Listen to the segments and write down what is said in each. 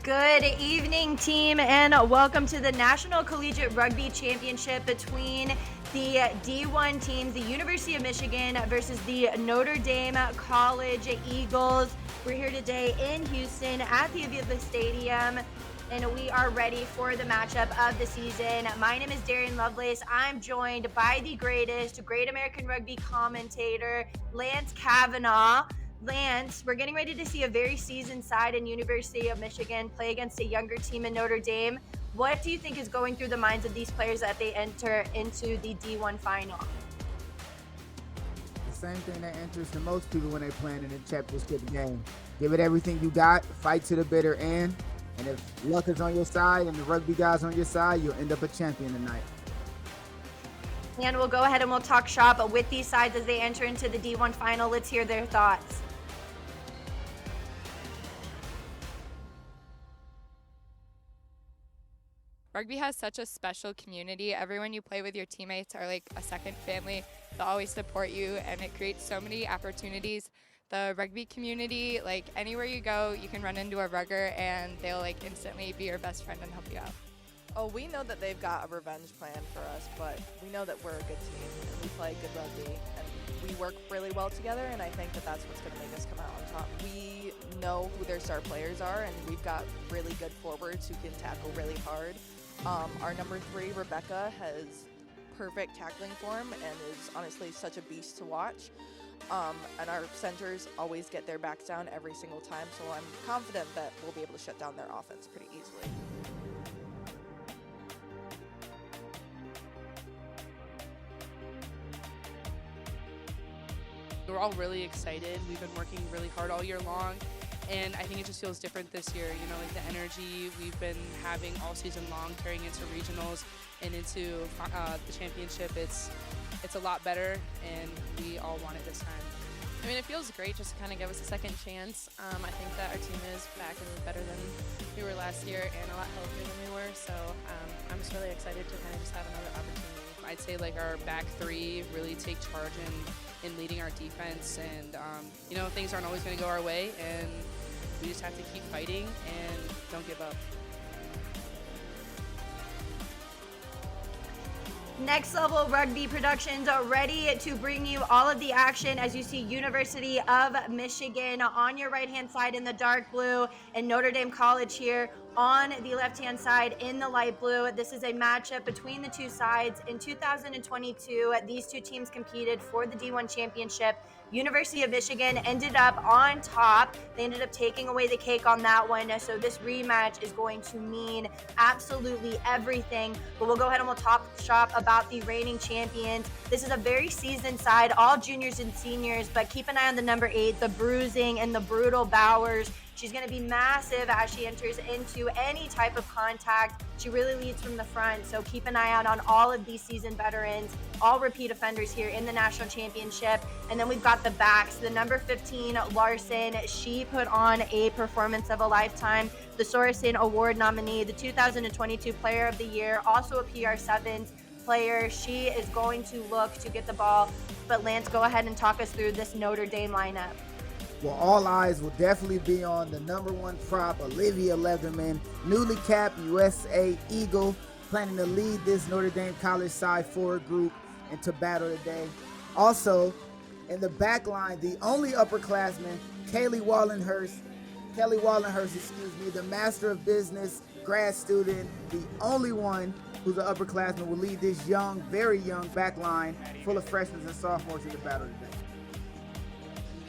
Good evening, team, and welcome to the National Collegiate Rugby Championship between the D1 teams, the University of Michigan versus the Notre Dame College Eagles. We're here today in Houston at the Aviva Stadium, and we are ready for the matchup of the season. My name is Darian Lovelace. I'm joined by the Great American Rugby commentator, Lance Kavanaugh. Lance, we're getting ready to see a very seasoned side in University of Michigan play against a younger team in Notre Dame. What do you think is going through the minds of these players as they enter into the D1 final? The same thing that enters to most people when they're playing in a championship game. Give it everything you got, fight to the bitter end, and if luck is on your side and the rugby guys on your side, you'll end up a champion tonight. And we'll go ahead and we'll talk shop with these sides as they enter into the D1 final. Let's hear their thoughts. Rugby has such a special community. Everyone you play with, your teammates are like a second family. They'll always support you, and it creates so many opportunities. The rugby community, like anywhere you go, you can run into a rugger and they'll like instantly be your best friend and help you out. Oh, we know that they've got a revenge plan for us, but we know that we're a good team and we play good rugby and we work really well together, and I think that that's what's going to make us come out on top. We know who their star players are, and we've got really good forwards who can tackle really hard. Our number 3, Rebecca, has perfect tackling form and is honestly such a beast to watch. And our centers always get their backs down every single time, so I'm confident that we'll be able to shut down their offense pretty easily. We're all really excited. We've been working really hard all year long, and I think it just feels different this year. You know, like the energy we've been having all season long, carrying into regionals and into the championship, it's a lot better, and we all want it this time. I mean, it feels great just to kind of give us a second chance. I think that our team is back and better than we were last year and a lot healthier than we were, so I'm just really excited to kind of just have another opportunity. I'd say like our back 3 really take charge in leading our defense, and you know, things aren't always going to go our way, and we just have to keep fighting and don't give up. Next Level Rugby Productions are ready to bring you all of the action as you see University of Michigan on your right-hand side in the dark blue and Notre Dame College here on the left-hand side in the light blue. This is a matchup between the two sides. In 2022, these two teams competed for the D1 championship. University of Michigan ended up on top. They ended up taking away the cake on that one. So this rematch is going to mean absolutely everything. But we'll go ahead and we'll talk shop about the reigning champions. This is a very seasoned side, all juniors and seniors, but keep an eye on the number 8, the bruising and the brutal Bowers. She's going to be massive as she enters into any type of contact. She really leads from the front, so keep an eye out on all of these seasoned veterans, all repeat offenders here in the national championship. And then we've got the backs. The number 15, Larson, she put on a performance of a lifetime. The Sorensen Award nominee, the 2022 Player of the Year, also a PR7 player. She is going to look to get the ball. But Lance, go ahead and talk us through this Notre Dame lineup. Well, all eyes will definitely be on the number 1 prop, Olivia Leatherman, newly capped USA Eagle, planning to lead this Notre Dame College side forward group into battle today. Also, in the back line, the only upperclassman, Kelly Wallenhurst, the Master of Business grad student, the only one who's an upperclassman, will lead this young, very young back line full of freshmen and sophomores in the battle today.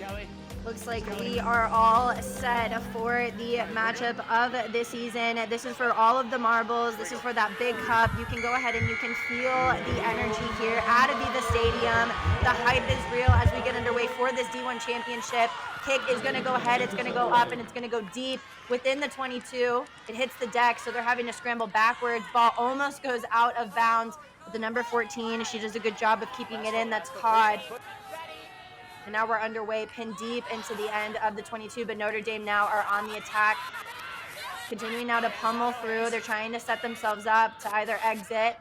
Kelly. Looks like we are all set for the matchup of this season. This is for all of the marbles. This is for that big cup. You can go ahead and you can feel the energy here at Aviva Stadium. The hype is real as we get underway for this D1 championship. Kick is going to go ahead. It's going to go up and it's going to go deep within the 22. It hits the deck, so they're having to scramble backwards. Ball almost goes out of bounds. But the number 14, she does a good job of keeping it in. That's caught. And now we're underway, pinned deep into the end of the 22, but Notre Dame now are on the attack. Continuing now to pummel through. They're trying to set themselves up to either exit.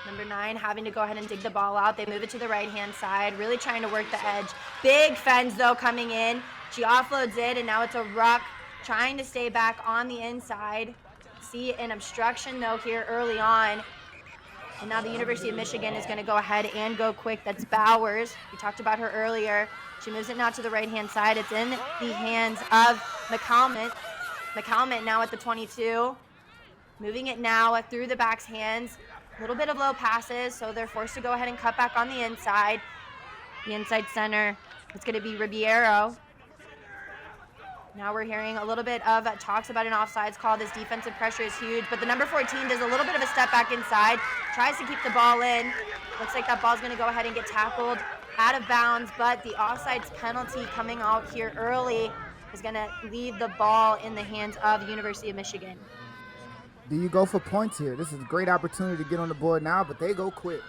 Number 9 having to go ahead and dig the ball out. They move it to the right-hand side, really trying to work the edge. Big fence, though, coming in. She offloads it, and now it's a ruck trying to stay back on the inside. See an obstruction though here early on. And now the University of Michigan is going to go ahead and go quick. That's Bowers. We talked about her earlier. She moves it now to the right-hand side. It's in the hands of McCalmont. McCalmont now at the 22. Moving it now through the back's hands. A little bit of low passes, so they're forced to go ahead and cut back on the inside. The inside center, it's going to be Ribeiro. Now we're hearing a little bit of talks about an offsides call. This defensive pressure is huge, but the number 14 does a little bit of a step back inside, tries to keep the ball in. Looks like that ball's going to go ahead and get tackled out of bounds, but the offsides penalty coming out here early is going to leave the ball in the hands of the University of Michigan. Do you go for points here? This is a great opportunity to get on the board now, but they go quick.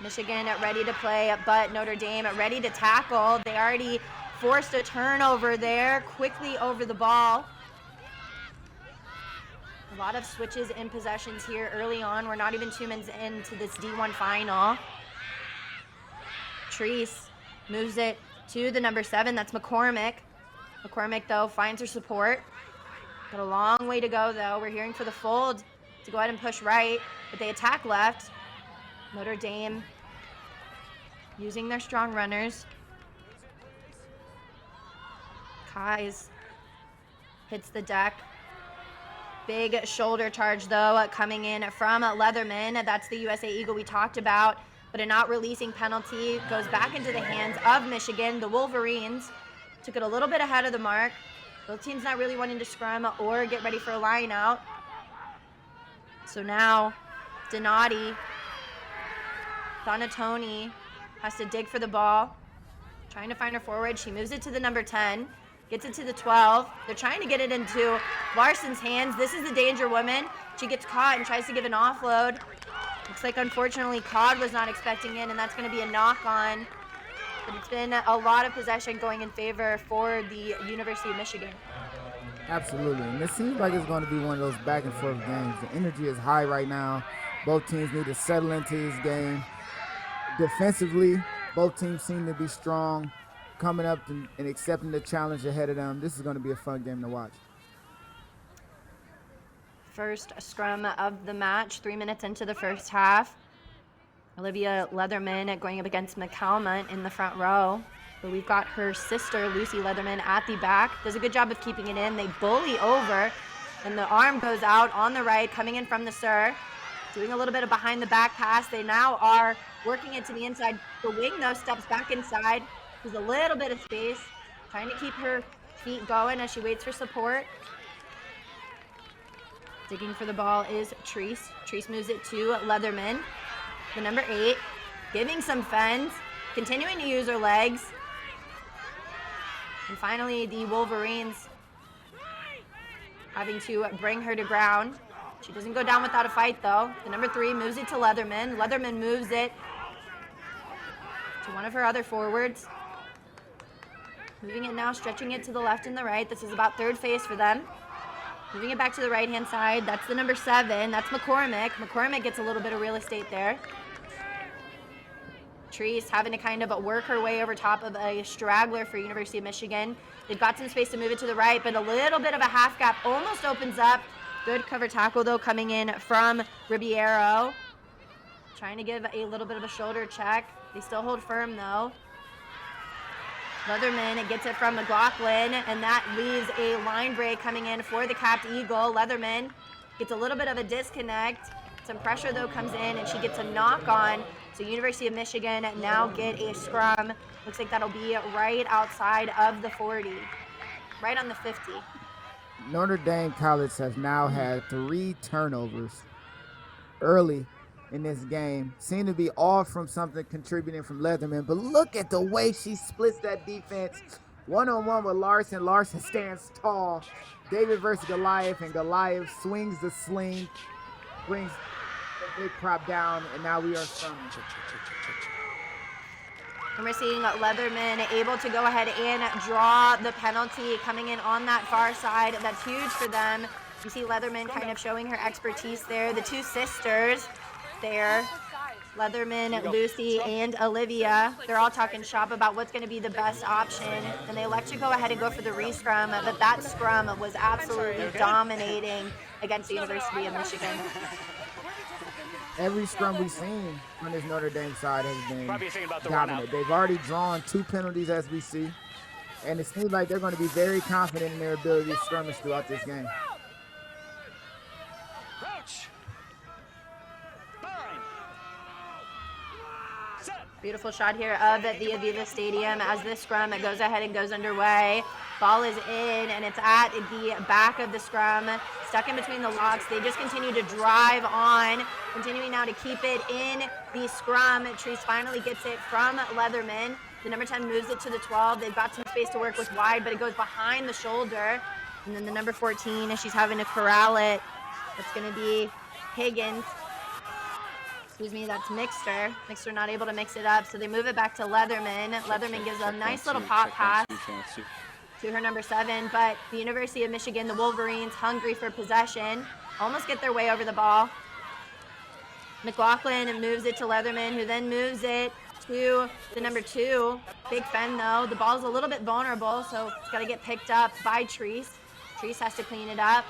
Michigan ready to play, but Notre Dame ready to tackle. They already forced a turnover there, quickly over the ball. A lot of switches in possessions here early on. We're not even 2 minutes into this D1 final. Treese moves it to the number 7. That's McCormick. McCormick, though, finds her support. Got a long way to go, though. We're hearing for the fold to go ahead and push right, but they attack left. Notre Dame using their strong runners. Kais hits the deck. Big shoulder charge, though, coming in from Leatherman. That's the USA Eagle we talked about. But a not releasing penalty goes back into the hands of Michigan. The Wolverines took it a little bit ahead of the mark. Both teams not really wanting to scrum or get ready for a line out. So now Donatoni has to dig for the ball. Trying to find her forward. She moves it to the number 10. Gets it to the 12. They're trying to get it into Larson's hands. This is the danger woman. She gets caught and tries to give an offload. Looks like, unfortunately, Codd was not expecting it, and that's going to be a knock-on. But it's been a lot of possession going in favor for the University of Michigan. Absolutely. And it seems like it's going to be one of those back-and-forth games. The energy is high right now. Both teams need to settle into this game. Defensively, both teams seem to be strong, coming up and accepting the challenge ahead of them. This is going to be a fun game to watch. First scrum of the match, 3 minutes into the first half. Olivia Leatherman going up against McCalmont in the front row. But we've got her sister, Lucy Leatherman, at the back. Does a good job of keeping it in. They bully over, and the arm goes out on the right, coming in from the Sur. Doing a little bit of behind the back pass. They now are working it to the inside. The wing, though, steps back inside. There's a little bit of space. Trying to keep her feet going as she waits for support. Digging for the ball is Treese. Treese moves it to Leatherman, the number 8. Giving some fends. Continuing to use her legs. And finally, the Wolverines having to bring her to ground. She doesn't go down without a fight, though. The number 3 moves it to Leatherman. Leatherman moves it to one of her other forwards. Moving it now, stretching it to the left and the right. This is about third phase for them. Moving it back to the right-hand side. That's the number 7. That's McCormick. McCormick gets a little bit of real estate there. Treese having to kind of work her way over top of a straggler for University of Michigan. They've got some space to move it to the right, but a little bit of a half gap almost opens up. Good cover tackle, though, coming in from Ribeiro. Trying to give a little bit of a shoulder check. They still hold firm, though. Leatherman gets it from McLaughlin, and that leaves a line break coming in for the capped Eagle. Leatherman gets a little bit of a disconnect. Some pressure, though, comes in, and she gets a knock on. So University of Michigan now get a scrum. Looks like that'll be right outside of the 40, right on the 50. Notre Dame College has now had 3 turnovers early in this game. Seem to be all from something contributing from Leatherman, but look at the way she splits that defense. One-on-one with Larson. Larson stands tall. David versus Goliath, and Goliath swings the sling, brings the big prop down, and now we are scrumming. And we're seeing Leatherman able to go ahead and draw the penalty coming in on that far side. That's huge for them. You see Leatherman kind of showing her expertise there. The 2 sisters there Leatherman, Lucy, and Olivia, they're all talking shop about what's going to be the best option, and they elect to go ahead and go for the re-scrum, but that scrum was absolutely dominating against the University of Michigan. Every scrum we've seen on this Notre Dame side has been dominant. They've already drawn 2 penalties as we see, and it seems like they're going to be very confident in their ability to skirmish throughout this game. Beautiful shot here of the Aviva Stadium as this scrum goes ahead and goes underway. Ball is in, and it's at the back of the scrum, stuck in between the locks. They just continue to drive on, continuing now to keep it in the scrum. Treese finally gets it from Leatherman. The number 10 moves it to the 12. They've got some space to work with wide, but it goes behind the shoulder. And then the number 14, she's having to corral it. It's going to be Higgins. Excuse me, that's Mixter. Mixter not able to mix it up, so they move it back to Leatherman. Leatherman gives a nice little pop pass to her number 7, but the University of Michigan, the Wolverines, hungry for possession, almost get their way over the ball. McLaughlin moves it to Leatherman, who then moves it to the number 2. Big Fen, though. The ball's a little bit vulnerable, so it's got to get picked up by Treese. Treese has to clean it up.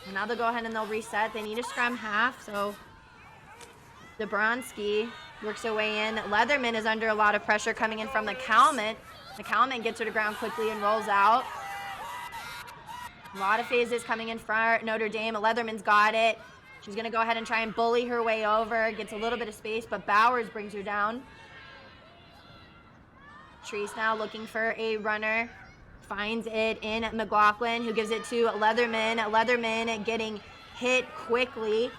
And now they'll go ahead and they'll reset. They need a scrum half, so Dabrowski works her way in. Leatherman is under a lot of pressure coming in from McCalman. McCalman gets her to ground quickly and rolls out. A lot of phases coming in for Notre Dame. Leatherman's got it. She's going to go ahead and try and bully her way over. Gets a little bit of space, but Bowers brings her down. Treese now looking for a runner. Finds it in McLaughlin, who gives it to Leatherman. Leatherman getting hit quickly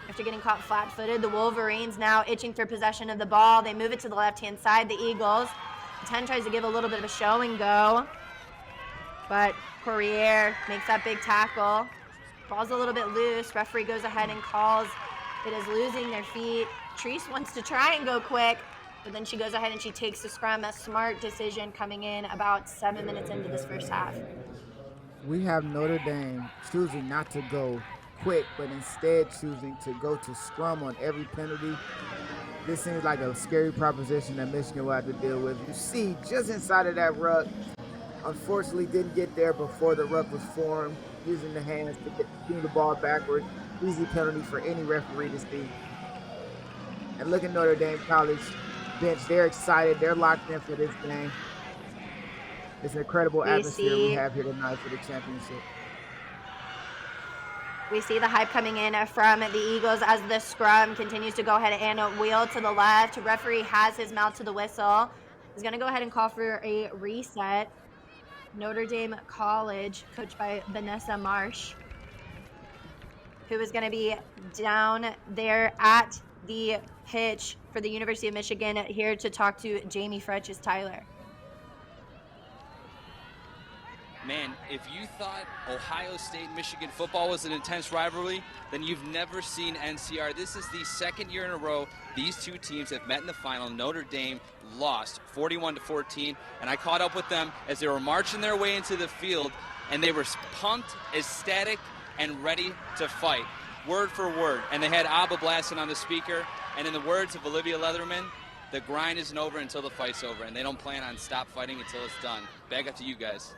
after getting caught flat-footed. The Wolverines now itching for possession of the ball. They move it to the left-hand side, the Eagles. 10 tries to give a little bit of a show and go, but Courier makes that big tackle. Ball's a little bit loose. Referee goes ahead and calls it is losing their feet. Treese wants to try and go quick, but then she goes ahead and she takes the scrum. A smart decision coming in about 7 minutes into this first half. We have Notre Dame choosing not to go quick, but instead choosing to go to scrum on every penalty. This seems like a scary proposition that Michigan will have to deal with. You see, just inside of that ruck, unfortunately didn't get there before the ruck was formed, using the hands to get the ball backwards. Easy penalty for any referee to see. And look at Notre Dame College bench. They're excited. They're locked in for this game. It's an incredible atmosphere we have here tonight for the championship. We see the hype coming in from the Eagles as the scrum continues to go ahead and wheel to the left. Referee has his mouth to the whistle. He's going to go ahead and call for a reset. Notre Dame College, coached by Vanessa Marsh, who is going to be down there at the pitch for the University of Michigan, here to talk to Jamie Fretch's Tyler. Man, if you thought Ohio State-Michigan football was an intense rivalry, then you've never seen NCR. This is the second year in a row these two teams have met in the final. Notre Dame lost 41-14, and I caught up with them as they were marching their way into the field, and they were pumped, ecstatic, and ready to fight, word for word. And they had ABBA blasting on the speaker, and in the words of Olivia Leatherman, the grind isn't over until the fight's over, and they don't plan on stop fighting until it's done. Back up to you guys.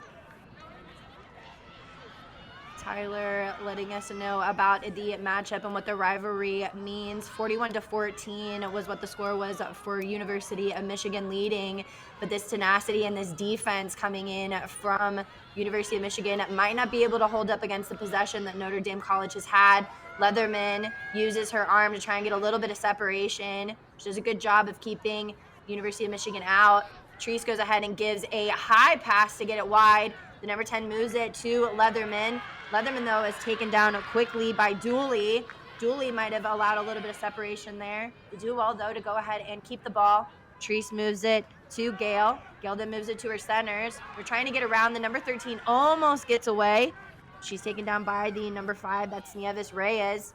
Tyler letting us know about the matchup and what the rivalry means. 41-14 was what the score was for University of Michigan leading, but this tenacity and this defense coming in from University of Michigan might not be able to hold up against the possession that Notre Dame College has had. Leatherman uses her arm to try and get a little bit of separation. She does a good job of keeping University of Michigan out. Treese goes ahead and gives a high pass to get it wide. The number 10 moves it to Leatherman. Leatherman, though, is taken down quickly by Dooley. Dooley might have allowed a little bit of separation there. They do well, though, to go ahead and keep the ball. Treese moves it to Gale. Gale then moves it to her centers. They're trying to get around. The number 13 almost gets away. She's taken down by the number 5. That's Nieves Reyes.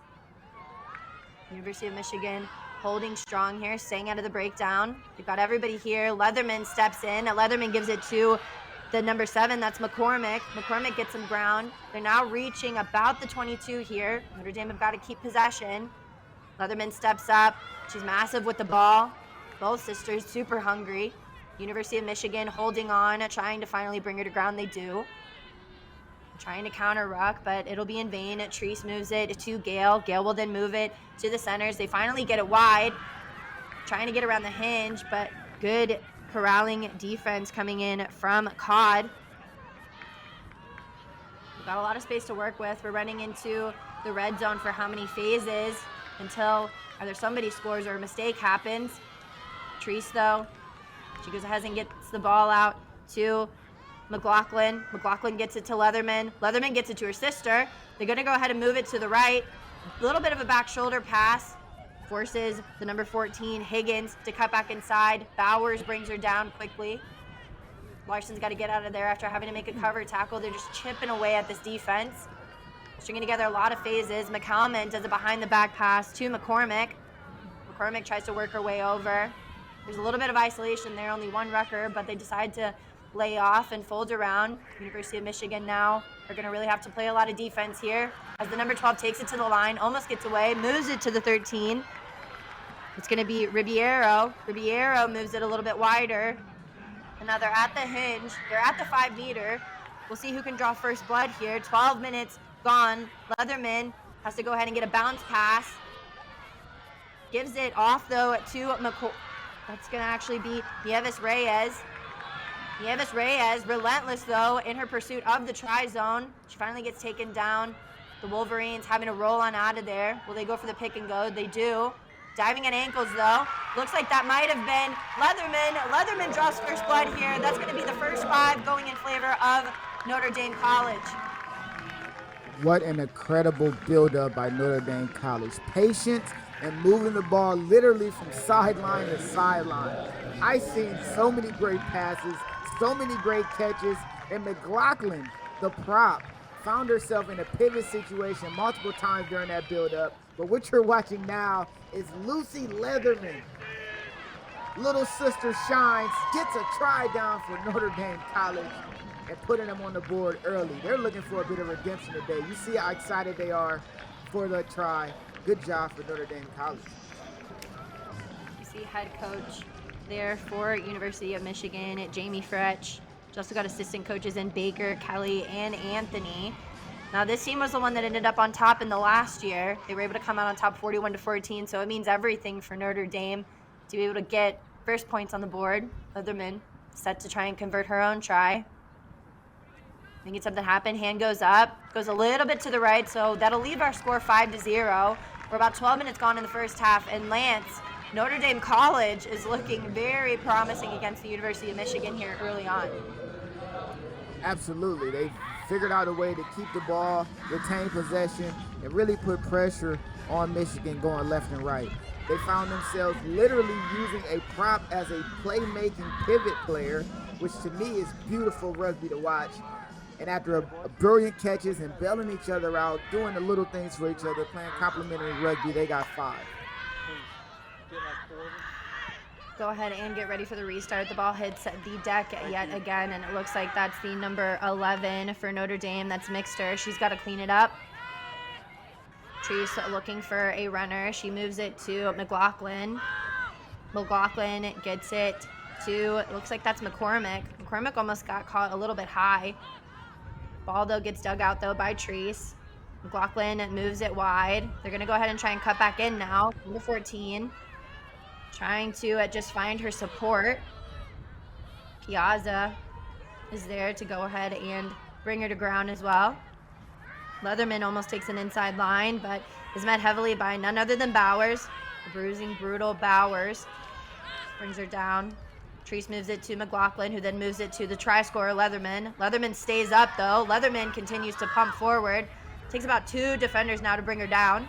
University of Michigan holding strong here, staying out of the breakdown. They've got everybody here. Leatherman steps in. Leatherman gives it to the number 7, that's McCormick. McCormick gets some ground. They're now reaching about the 22 here. Notre Dame have got to keep possession. Leatherman steps up. She's massive with the ball. Both sisters super hungry. University of Michigan holding on, trying to finally bring her to ground. They do. Trying to counter ruck, but it'll be in vain. Treese moves it to Gale. Gale will then move it to the centers. They finally get it wide. Trying to get around the hinge, but good corralling defense coming in from Cod. We've got a lot of space to work with. We're running into the red zone for how many phases until either somebody scores or a mistake happens. Treese, though, she goes ahead and gets the ball out to McLaughlin. McLaughlin gets it to Leatherman. Leatherman gets it to her sister. They're going to go ahead and move it to the right. A little bit of a back shoulder pass. Forces the number 14, Higgins, to cut back inside. Bowers brings her down quickly. Larson's got to get out of there after having to make a cover tackle. They're just chipping away at this defense. Stringing together a lot of phases. McCalman does a behind the back pass to McCormick. McCormick tries to work her way over. There's a little bit of isolation there, only one rucker, but they decide to lay off and fold around. University of Michigan now are going to really have to play a lot of defense here as the number 12 takes it to the line, almost gets away, moves it to the 13. It's going to be Ribeiro. Ribeiro moves it a little bit wider. And now they're at the hinge. They're at the 5 meter. We'll see who can draw first blood here. 12 minutes gone. Leatherman has to go ahead and get a bounce pass. Gives it off, though, to McCoy. That's going to actually be Nieves Reyes. Nieves Reyes, relentless, though, in her pursuit of the tri-zone. She finally gets taken down. The Wolverines having to roll on out of there. Will they go for the pick and go? They do. Diving at ankles, though. Looks like that might have been Leatherman. Leatherman draws first blood here. That's going to be the first 5 going in favor of Notre Dame College. What an incredible build-up by Notre Dame College. Patience and moving the ball literally from sideline to sideline. I've seen so many great passes, so many great catches, and McLaughlin, the prop, found herself in a pivot situation multiple times during that build-up. But what you're watching now is Lucy Leatherman. Little sister shines, gets a try down for Notre Dame College and putting them on the board early. They're looking for a bit of redemption today. You see how excited they are for the try. Good job for Notre Dame College. You see head coach there for University of Michigan, Jamie Fretch. She's also got assistant coaches in Baker, Kelly, and Anthony. Now, this team was the one that ended up on top in the last year. They were able to come out on top 41-14, so it means everything for Notre Dame to be able to get first points on the board. Leatherman set to try and convert her own try. Making something happen. Hand goes up, goes a little bit to the right, so that'll leave our score 5-0. We're about 12 minutes gone in the first half, and Lance, Notre Dame College is looking very promising against the University of Michigan here early on. Absolutely. They've figured out a way to keep the ball, retain possession, and really put pressure on Michigan going left and right. They found themselves literally using a prop as a playmaking pivot player, which to me is beautiful rugby to watch. And after a brilliant catches and bailing each other out, doing the little things for each other, playing complimentary rugby, they got 5. Go ahead and get ready for the restart. The ball hits the deck yet again, and it looks like that's the number 11 for Notre Dame. That's Mixter. She's got to clean it up. Treese looking for a runner. She moves it to McLaughlin. McLaughlin gets it to, it looks like that's McCormick. McCormick almost got caught a little bit high. Ball, though, gets dug out, though, by Treese. McLaughlin moves it wide. They're going to go ahead and try and cut back in now. Number 14. Trying to just find her support. Piazza is there to go ahead and bring her to ground as well. Leatherman almost takes an inside line, but is met heavily by none other than Bowers. The bruising, brutal Bowers brings her down. Treese moves it to McLaughlin, who then moves it to the try scorer, Leatherman. Leatherman stays up, though. Leatherman continues to pump forward. Takes about 2 defenders now to bring her down.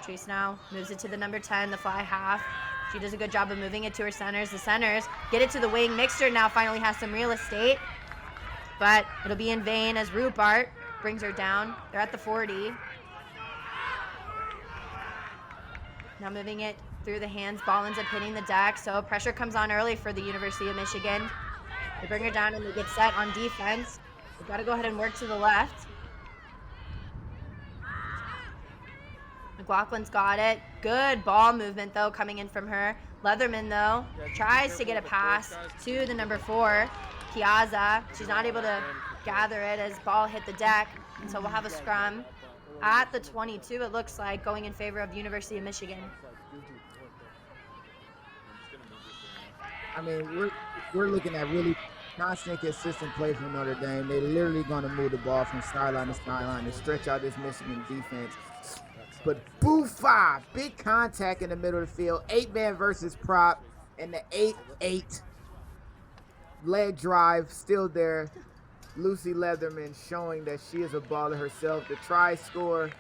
Treese now moves it to the number 10, the fly half. She does a good job of moving it to her centers. The centers get it to the wing. Mixter now finally has some real estate, but it'll be in vain as Rupert brings her down. They're at the 40. Now moving it through the hands. Ball ends up hitting the deck, so pressure comes on early for the University of Michigan. They bring her down and they get set on defense. They've got to go ahead and work to the left. McLaughlin's got it. Good ball movement, though, coming in from her. Leatherman, though, tries to get a pass to the number 4, Piazza. She's not able to gather it as ball hit the deck. And so we'll have a scrum at the 22, it looks like, going in favor of University of Michigan. I mean, we're looking at really constant, consistent play from Notre Dame. They're literally going to move the ball from sideline to sideline to stretch out this Michigan defense. But boo 5, big contact in the middle of the field, 8-man versus prop, and the 8-8 leg drive still there. Lucy Leatherman showing that she is a baller herself. The try score,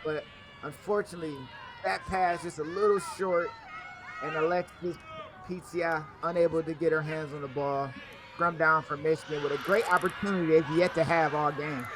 but unfortunately, that pass just a little short, and Alexis Pizia unable to get her hands on the ball. Scrum down for Michigan with a great opportunity they've yet to have all game.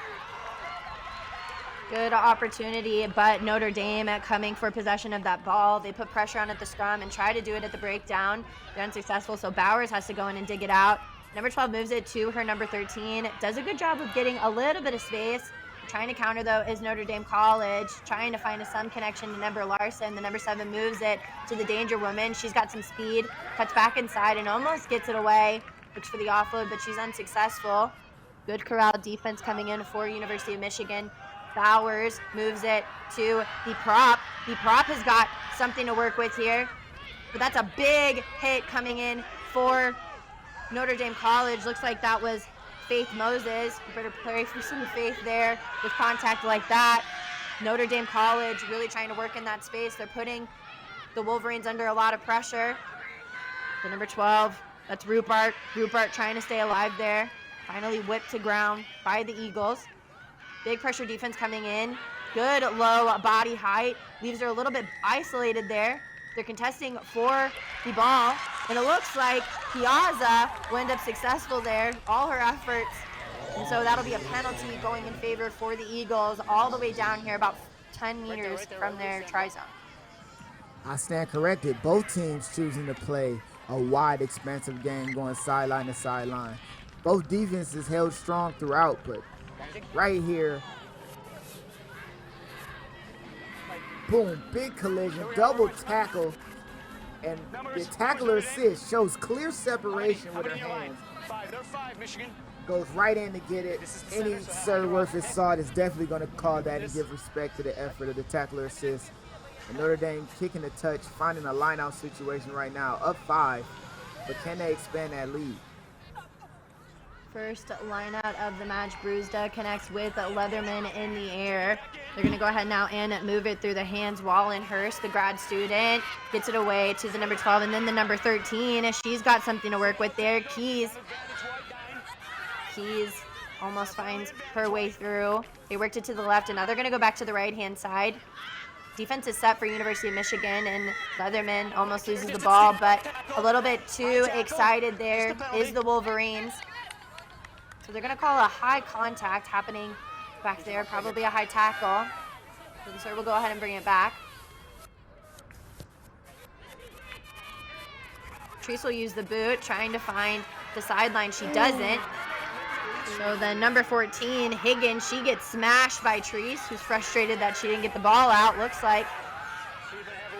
Good opportunity, but Notre Dame coming for possession of that ball. They put pressure on at the scrum and try to do it at the breakdown. They're unsuccessful, so Bowers has to go in and dig it out. Number 12 moves it to her number 13. Does a good job of getting a little bit of space. Trying to counter, though, is Notre Dame College. Trying to find some connection to number Larson. The number 7 moves it to the Danger Woman. She's got some speed, cuts back inside, and almost gets it away. Looks for the offload, but she's unsuccessful. Good corral defense coming in for University of Michigan. Bowers moves it to the prop. The prop has got something to work with here, but that's a big hit coming in for Notre Dame College. Looks like that was Faith Moses. You better pray for some faith there with contact like that. Notre Dame College really trying to work in that space. They're putting the Wolverines under a lot of pressure. The number 12, that's Rupert. Rupert trying to stay alive there. Finally whipped to ground by the Eagles. Big pressure defense coming in. Good low body height. Leaves her a little bit isolated there. They're contesting for the ball. And it looks like Piazza will end up successful there. All her efforts. And so that'll be a penalty going in favor for the Eagles all the way down here, about 10 meters from their try zone. I stand corrected. Both teams choosing to play a wide, expansive game going sideline to sideline. Both defenses held strong throughout, but right here, boom, big collision, double tackle, and the tackler assist shows clear separation with her hands. Goes right in to get it. Any Sir worth his salt is definitely going to call that and give respect to the effort of the tackler assist. And Notre Dame kicking the touch, finding a line-out situation right now, up 5, but can they expand that lead? First lineout of the match, Brewsda connects with Leatherman in the air. They're going to go ahead now and move it through the hands. Wallenhurst, the grad student, gets it away to the number 12, and then the number 13. She's got something to work with there. Keys almost finds her way through. They worked it to the left, and now they're going to go back to the right-hand side. Defense is set for University of Michigan, and Leatherman almost loses the ball, but a little bit too excited there is the Wolverines. So they're going to call a high contact happening back there, probably a high tackle. So the sir will go ahead and bring it back. Treese will use the boot, trying to find the sideline. She doesn't. So then number 14, Higgins, she gets smashed by Treese, who's frustrated that she didn't get the ball out, looks like.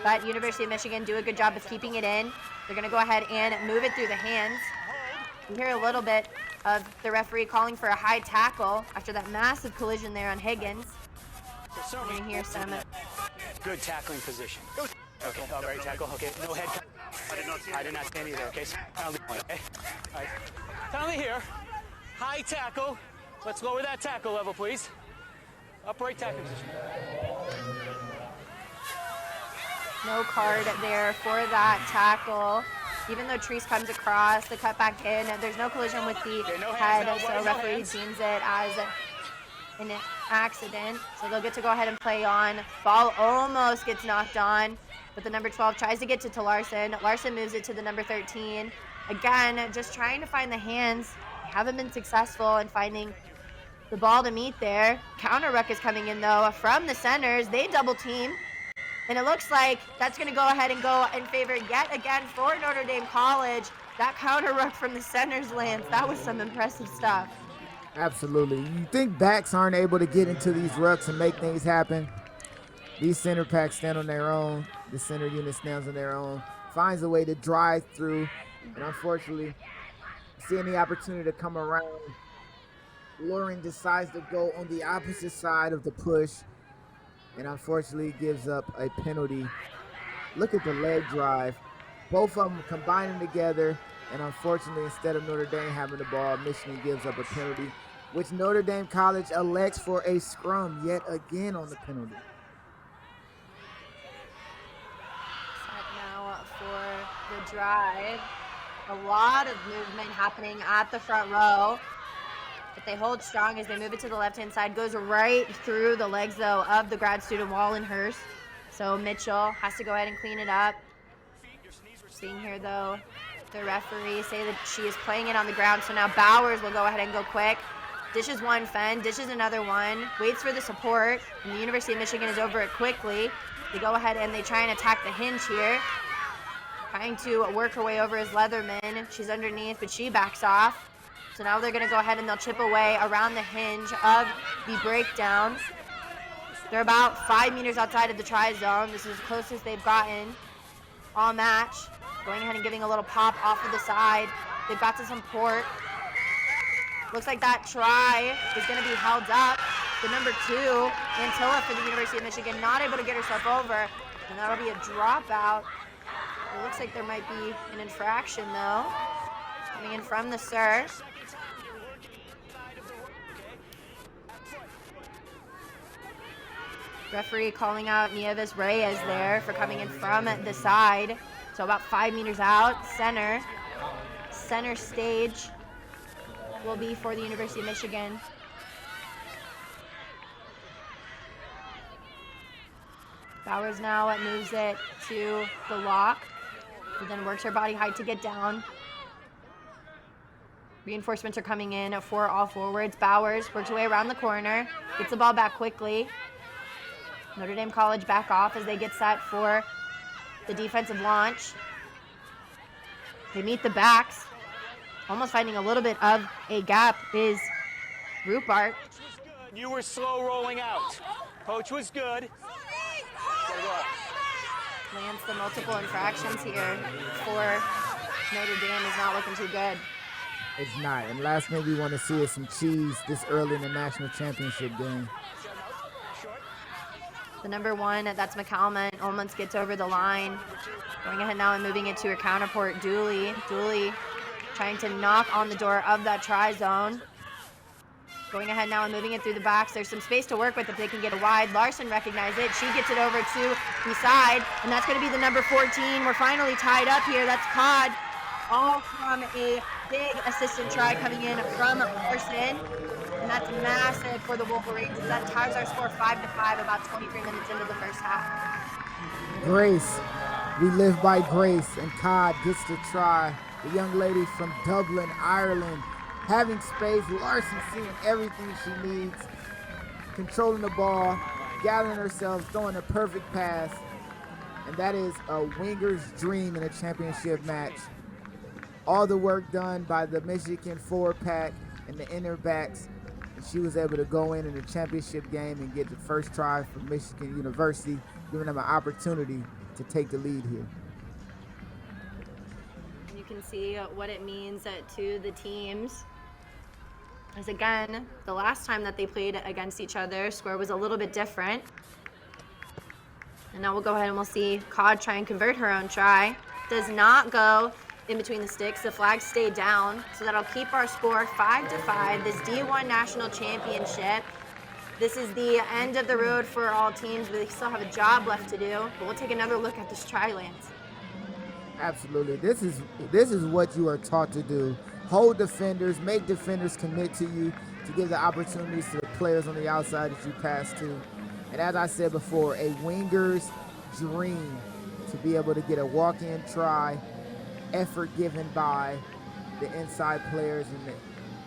But University of Michigan do a good job of keeping it in. They're going to go ahead and move it through the hands. We hear a little bit of the referee calling for a high tackle after that massive collision there on Higgins. We're going to hear some. Good tackling position. Okay, all right, tackle. Okay, no head. I did not stand either. Okay, penalty point. Okay, all right. Penalty here. High tackle. Let's lower that tackle level, please. Upright tackle position. No card there for that tackle. Even though Treese comes across, the cut back in, there's no collision with the head, so referee deems it as an accident. So they'll get to go ahead and play on. Ball almost gets knocked on, but the number 12 tries to get to Larson. Larson moves it to the number 13. Again, just trying to find the hands. They haven't been successful in finding the ball to meet there. Counter ruck is coming in, though, from the centers. They double team. And it looks like that's going to go ahead and go in favor yet again for Notre Dame College. That counter ruck from the centers lands. That was some impressive stuff. Absolutely. You think backs aren't able to get into these rucks and make things happen? These center packs stand on their own. The center unit stands on their own. Finds a way to drive through. And unfortunately, seeing the opportunity to come around, Lauren decides to go on the opposite side of the push. And unfortunately gives up a penalty. Look at the leg drive. Both of them combining together. And unfortunately, instead of Notre Dame having the ball, Michigan gives up a penalty, which Notre Dame College elects for a scrum yet again on the penalty. Set now for the drive. A lot of movement happening at the front row. But they hold strong as they move it to the left-hand side. Goes right through the legs, though, of the grad student Wallenhurst. So Mitchell has to go ahead and clean it up. Seeing here, though, the referee say that she is playing it on the ground. So now Bowers will go ahead and go quick. Dishes one Fenn, dishes another one, waits for the support, and the University of Michigan is over it quickly. They go ahead and they try and attack the hinge here. Trying to work her way over as Leatherman. She's underneath, but she backs off. So now they're going to go ahead and they'll chip away around the hinge of the breakdown. They're about 5 meters outside of the try zone. This is as close as they've gotten all match. Going ahead and giving a little pop off of the side. They've got to some port. Looks like that try is going to be held up. The number 2, Antilla for the University of Michigan, not able to get herself over. And that'll be a dropout. It looks like there might be an infraction, though. Coming in from the serve. Referee calling out Nieves Reyes there for coming in from the side. So about 5 meters out, center. Center stage will be for the University of Michigan. Bowers now moves it to the lock, but then works her body height to get down. Reinforcements are coming in for all forwards. Bowers works her way around the corner, gets the ball back quickly. Notre Dame College back off as they get set for the defensive launch. They meet the backs. Almost finding a little bit of a gap is Rupert. You were slow rolling out. Coach was good. Lands the multiple infractions here for Notre Dame is not looking too good. It's not. And last thing we want to see is some cheese this early in the national championship game. The number 1, that's McCalman, almost gets over the line. Going ahead now and moving it to her counterport, Dooley. Dooley trying to knock on the door of that try zone. Going ahead now and moving it through the backs. There's some space to work with if they can get it wide. Larson recognizes it. She gets it over to the side, and that's going to be the number 14. We're finally tied up here. That's Codd, all from a big assistant try coming in from Larson. And that's massive for the Wolverines. That ties our score 5-5 about 23 minutes into the first half. Grace. We live by grace, and Codd gets to try. The young lady from Dublin, Ireland, having space. Larson seeing everything she needs, controlling the ball, gathering herself, throwing a perfect pass. And that is a winger's dream in a championship match. All the work done by the Michigan forward pack and the inner backs. And she was able to go in the championship game and get the first try for Michigan University, giving them an opportunity to take the lead here. You can see what it means to the teams. As again, the last time that they played against each other, score was a little bit different. And now we'll go ahead and we'll see Codd try and convert her own try. Does not go in between the sticks. The flags stay down, so that'll keep our score 5-5. This D1 National Championship. This is the end of the road for all teams, but they still have a job left to do. But we'll take another look at this try, Lance. Absolutely. This is what you are taught to do. Hold defenders, make defenders commit to you, to give the opportunities to the players on the outside that you pass to. And as I said before, a winger's dream to be able to get a walk-in try, effort given by the inside players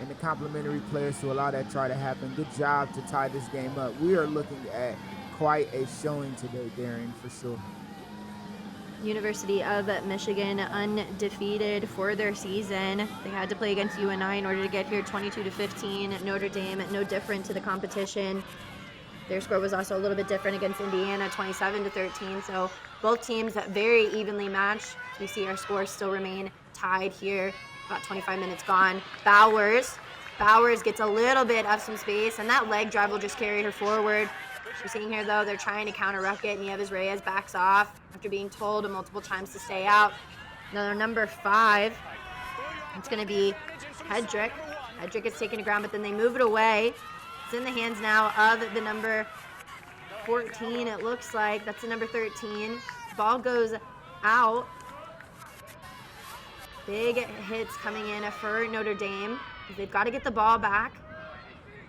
and the complementary players to allow that try to happen. Good job to tie this game up. We are looking at quite a showing today, Darren, for sure. University of Michigan undefeated for their season. They had to play against UNI in order to get here 22-15. Notre Dame, no different to the competition. Their score was also a little bit different against Indiana, 27-13. So both teams very evenly matched. We see our scores still remain tied here. About 25 minutes gone. Bowers gets a little bit of some space, and that leg drive will just carry her forward. You're seeing here, though, they're trying to counter-ruck it. Nieves Reyes backs off after being told multiple times to stay out. Another number 5. It's going to be Hedrick. Hedrick is taking the ground, but then they move it away. It's in the hands now of the number 14, it looks like. That's the number 13. Ball goes out. Big hits coming in for Notre Dame. They've got to get the ball back.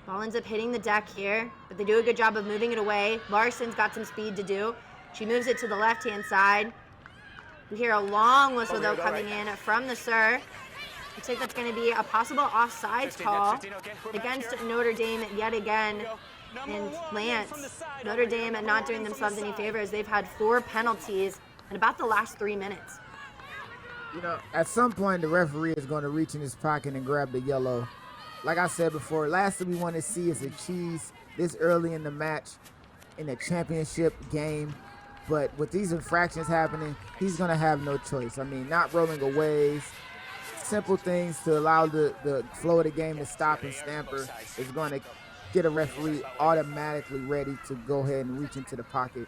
Ball ends up hitting the deck here, but they do a good job of moving it away. Larson's got some speed to do. She moves it to the left-hand side. We hear a long whistle, though, coming in from the Sir. Looks like that's going to be a possible offsides call against Notre Dame yet again. And Lance, Notre Dame not doing themselves any favors. They've had 4 penalties in about the last 3 minutes. You know, at some point, the referee is going to reach in his pocket and grab the yellow. Like I said before, last thing we want to see is a cheese this early in the match in a championship game. But with these infractions happening, he's going to have no choice. I mean, not rolling away, simple things to allow the flow of the game to stop and stamper is going to get a referee automatically ready to go ahead and reach into the pocket.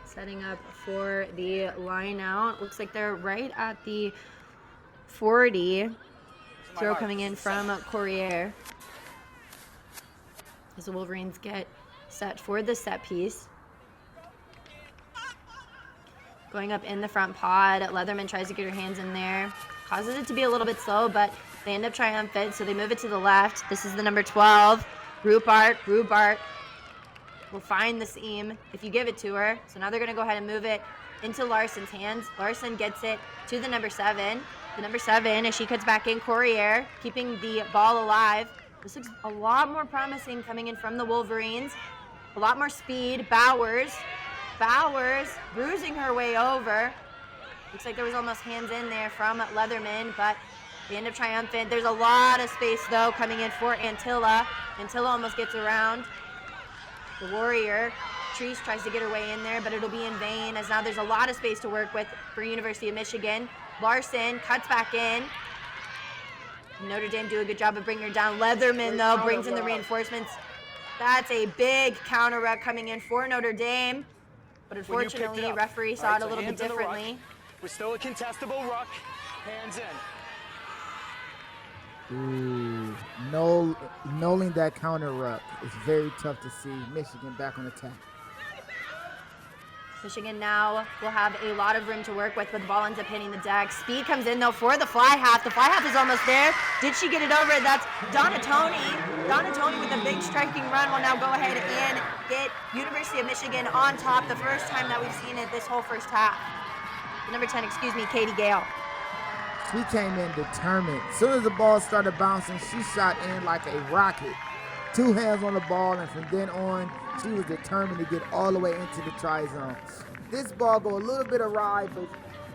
Setting up for the line out. Looks like they're right at the 40. Throw coming in from Courier. As the Wolverines get set for the set piece. Going up in the front pod. Leatherman tries to get her hands in there. Causes it to be a little bit slow, but they end up triumphant, so they move it to the left. This is the number 12. Rubart will find the seam if you give it to her. So now they're going to go ahead and move it into Larson's hands. Larson gets it to the number 7. The number 7, as she cuts back in, Courier, keeping the ball alive. This looks a lot more promising coming in from the Wolverines. A lot more speed. Bowers bruising her way over. Looks like there was almost hands in there from Leatherman, but they end up triumphant. There's a lot of space, though, coming in for Antilla. Antilla almost gets around the Warrior. Treese tries to get her way in there, but it'll be in vain, as now there's a lot of space to work with for University of Michigan. Larson cuts back in. Notre Dame do a good job of bringing her down. Leatherman, though, brings in the reinforcements. That's a big counter ruck coming in for Notre Dame. But unfortunately, referee saw it a little bit differently. We're still a contestable ruck. Hands in. Ooh, nulling that counter ruck is very tough to see. Michigan back on attack. Michigan now will have a lot of room to work with, but the ball ends up hitting the deck. Speed comes in, though, for the fly half. The fly half is almost there. Did she get it over? That's Donatoni. Donatoni with a big striking run will now go ahead and get University of Michigan on top. The first time that we've seen it this whole first half. Number 10, Katie Gale. She came in determined. As soon as the ball started bouncing, she shot in like a rocket. 2 hands on the ball, and from then on, she was determined to get all the way into the try zone. This ball go a little bit awry, but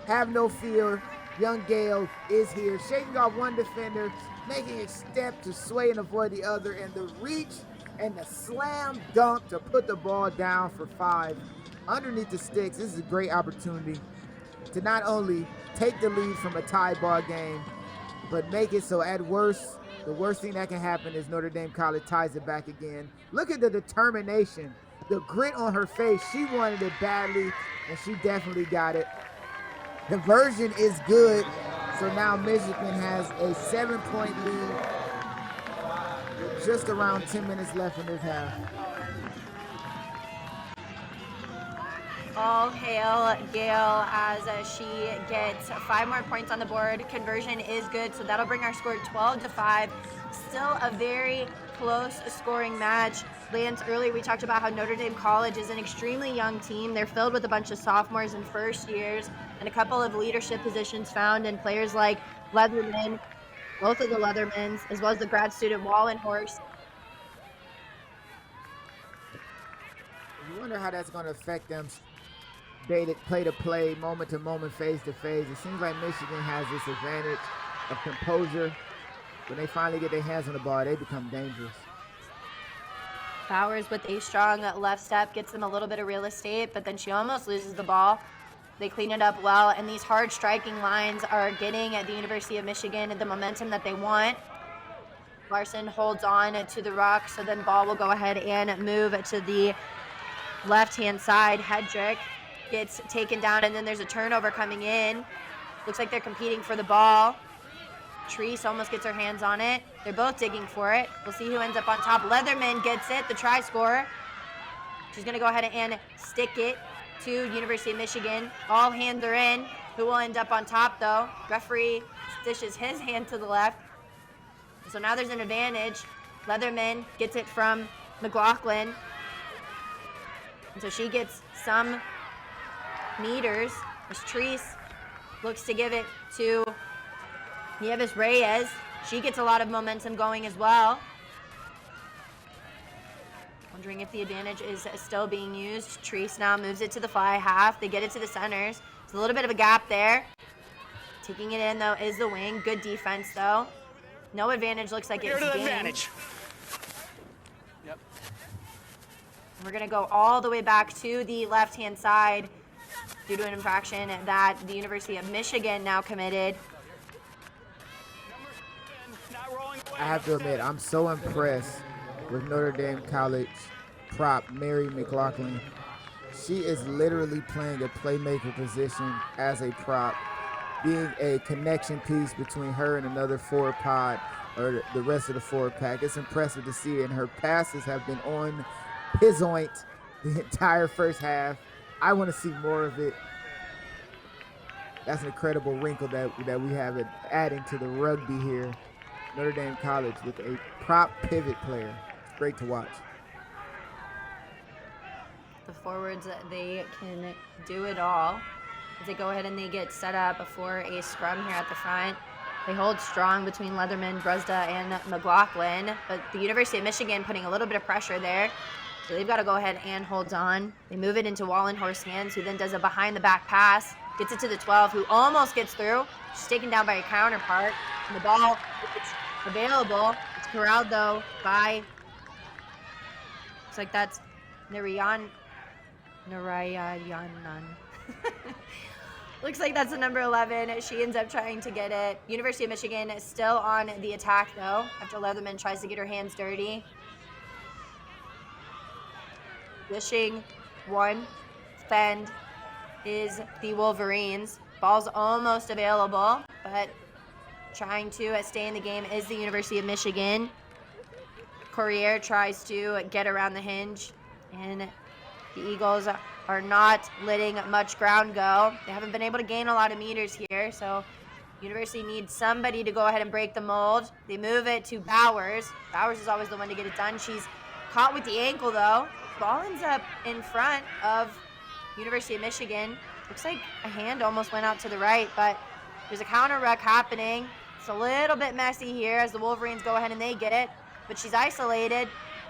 have no fear. Young Gale is here, shaking off one defender, making a step to sway and avoid the other, and the reach and the slam dunk to put the ball down for 5. Underneath the sticks, this is a great opportunity to not only take the lead from a tie ball game, but make it so at worst, the worst thing that can happen is Notre Dame College ties it back again. Look at the determination, the grit on her face. She wanted it badly, and she definitely got it. The version is good, so now Michigan has a 7-point lead with just around 10 minutes left in this half. All hail Gale as she gets 5 more points on the board. Conversion is good, so that'll bring our score 12-5. Still a very close scoring match. Lance, earlier we talked about how Notre Dame College is an extremely young team. They're filled with a bunch of sophomores and first years and a couple of leadership positions found in players like Leatherman, both of the Leathermans, as well as the grad student Wallenhorst. You wonder how that's going to affect them play to play, moment to moment, phase to phase. It seems like Michigan has this advantage of composure when they finally get their hands on the ball, they become dangerous. Bowers with a strong left step gets them a little bit of real estate, but then she almost loses the ball. They clean it up well, and these hard striking lines are getting at the University of Michigan the momentum that they want. Larson holds on to the ruck, so then ball will go ahead and move to the left-hand side. Hedrick gets taken down, and then there's a turnover coming in. Looks like they're competing for the ball. Treese almost gets her hands on it. They're both digging for it. We'll see who ends up on top. Leatherman gets it, the try scorer. She's going to go ahead and stick it to University of Michigan. All hands are in. Who will end up on top, though? Referee dishes his hand to the left. So now there's an advantage. Leatherman gets it from McLaughlin. And so she gets some meters. As Treese looks to give it to Nieves Reyes. She gets a lot of momentum going as well. Wondering if the advantage is still being used. Treese now moves it to the fly half. They get it to the centers. It's a little bit of a gap there. Taking it in, though, is the wing. Good defense, though. No advantage. Looks like it's gained. Advantage. Yep. We're going to go all the way back to the left-hand side due to an infraction that the University of Michigan now committed. I have to admit, I'm so impressed with Notre Dame College prop Mary McLaughlin. She is literally playing a playmaker position as a prop, being a connection piece between her and another forward pod or the rest of the forward pack. It's impressive to see, and her passes have been on point the entire first half. I want to see more of it. That's an incredible wrinkle that we have it adding to the rugby here. Notre Dame College with a prop pivot player. It's great to watch. The forwards, they can do it all. As they go ahead and they get set up for a scrum here at the front. They hold strong between Leatherman, Brusda, and McLaughlin, but the University of Michigan putting a little bit of pressure there. So they've got to go ahead and hold on. They move it into Wallenhorst's hands, who then does a behind-the-back pass, gets it to the 12, who almost gets through. She's taken down by a counterpart, and the ball is available. It's corralled, though, by, looks like that's Narayanan. Looks like that's the number 11. She ends up trying to get it. University of Michigan is still on the attack, though, after Leatherman tries to get her hands dirty. Wishing one fend is the Wolverines. Ball's almost available, but trying to stay in the game is the University of Michigan. Courier tries to get around the hinge, and the Eagles are not letting much ground go. They haven't been able to gain a lot of meters here, so University needs somebody to go ahead and break the mold. They move it to Bowers. Bowers is always the one to get it done. She's caught with the ankle, though. Ball ends up in front of University of Michigan. Looks like a hand almost went out to the right, but there's a counter ruck happening. It's a little bit messy here as the Wolverines go ahead and they get it, but she's isolated.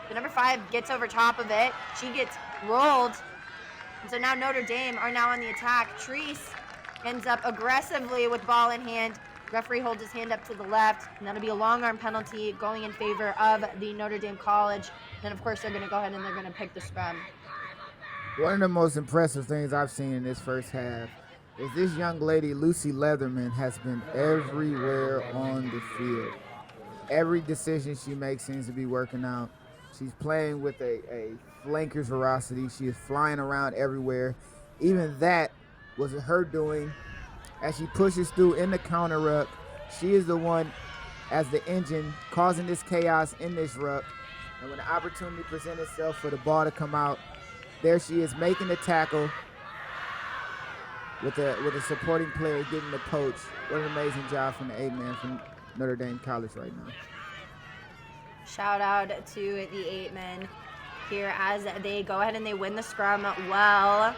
The number 5 gets over top of it. She gets rolled. And so now Notre Dame are now on the attack. Treese ends up aggressively with ball in hand. Referee holds his hand up to the left, and that'll be a long arm penalty going in favor of the Notre Dame College. Then, of course, they're going to go ahead and they're going to pick the scrum. One of the most impressive things I've seen in this first half is this young lady, Lucy Leatherman, has been everywhere on the field. Every decision she makes seems to be working out. She's playing with a flanker's ferocity. She is flying around everywhere. Even that was her doing as she pushes through in the counter ruck. She is the one as the engine causing this chaos in this ruck. And when the opportunity presents itself for the ball to come out, there she is making the tackle with a supporting player getting the poach. What an amazing job from the 8-man from Notre Dame College right now. Shout out to the 8-men here as they go ahead and they win the scrum well.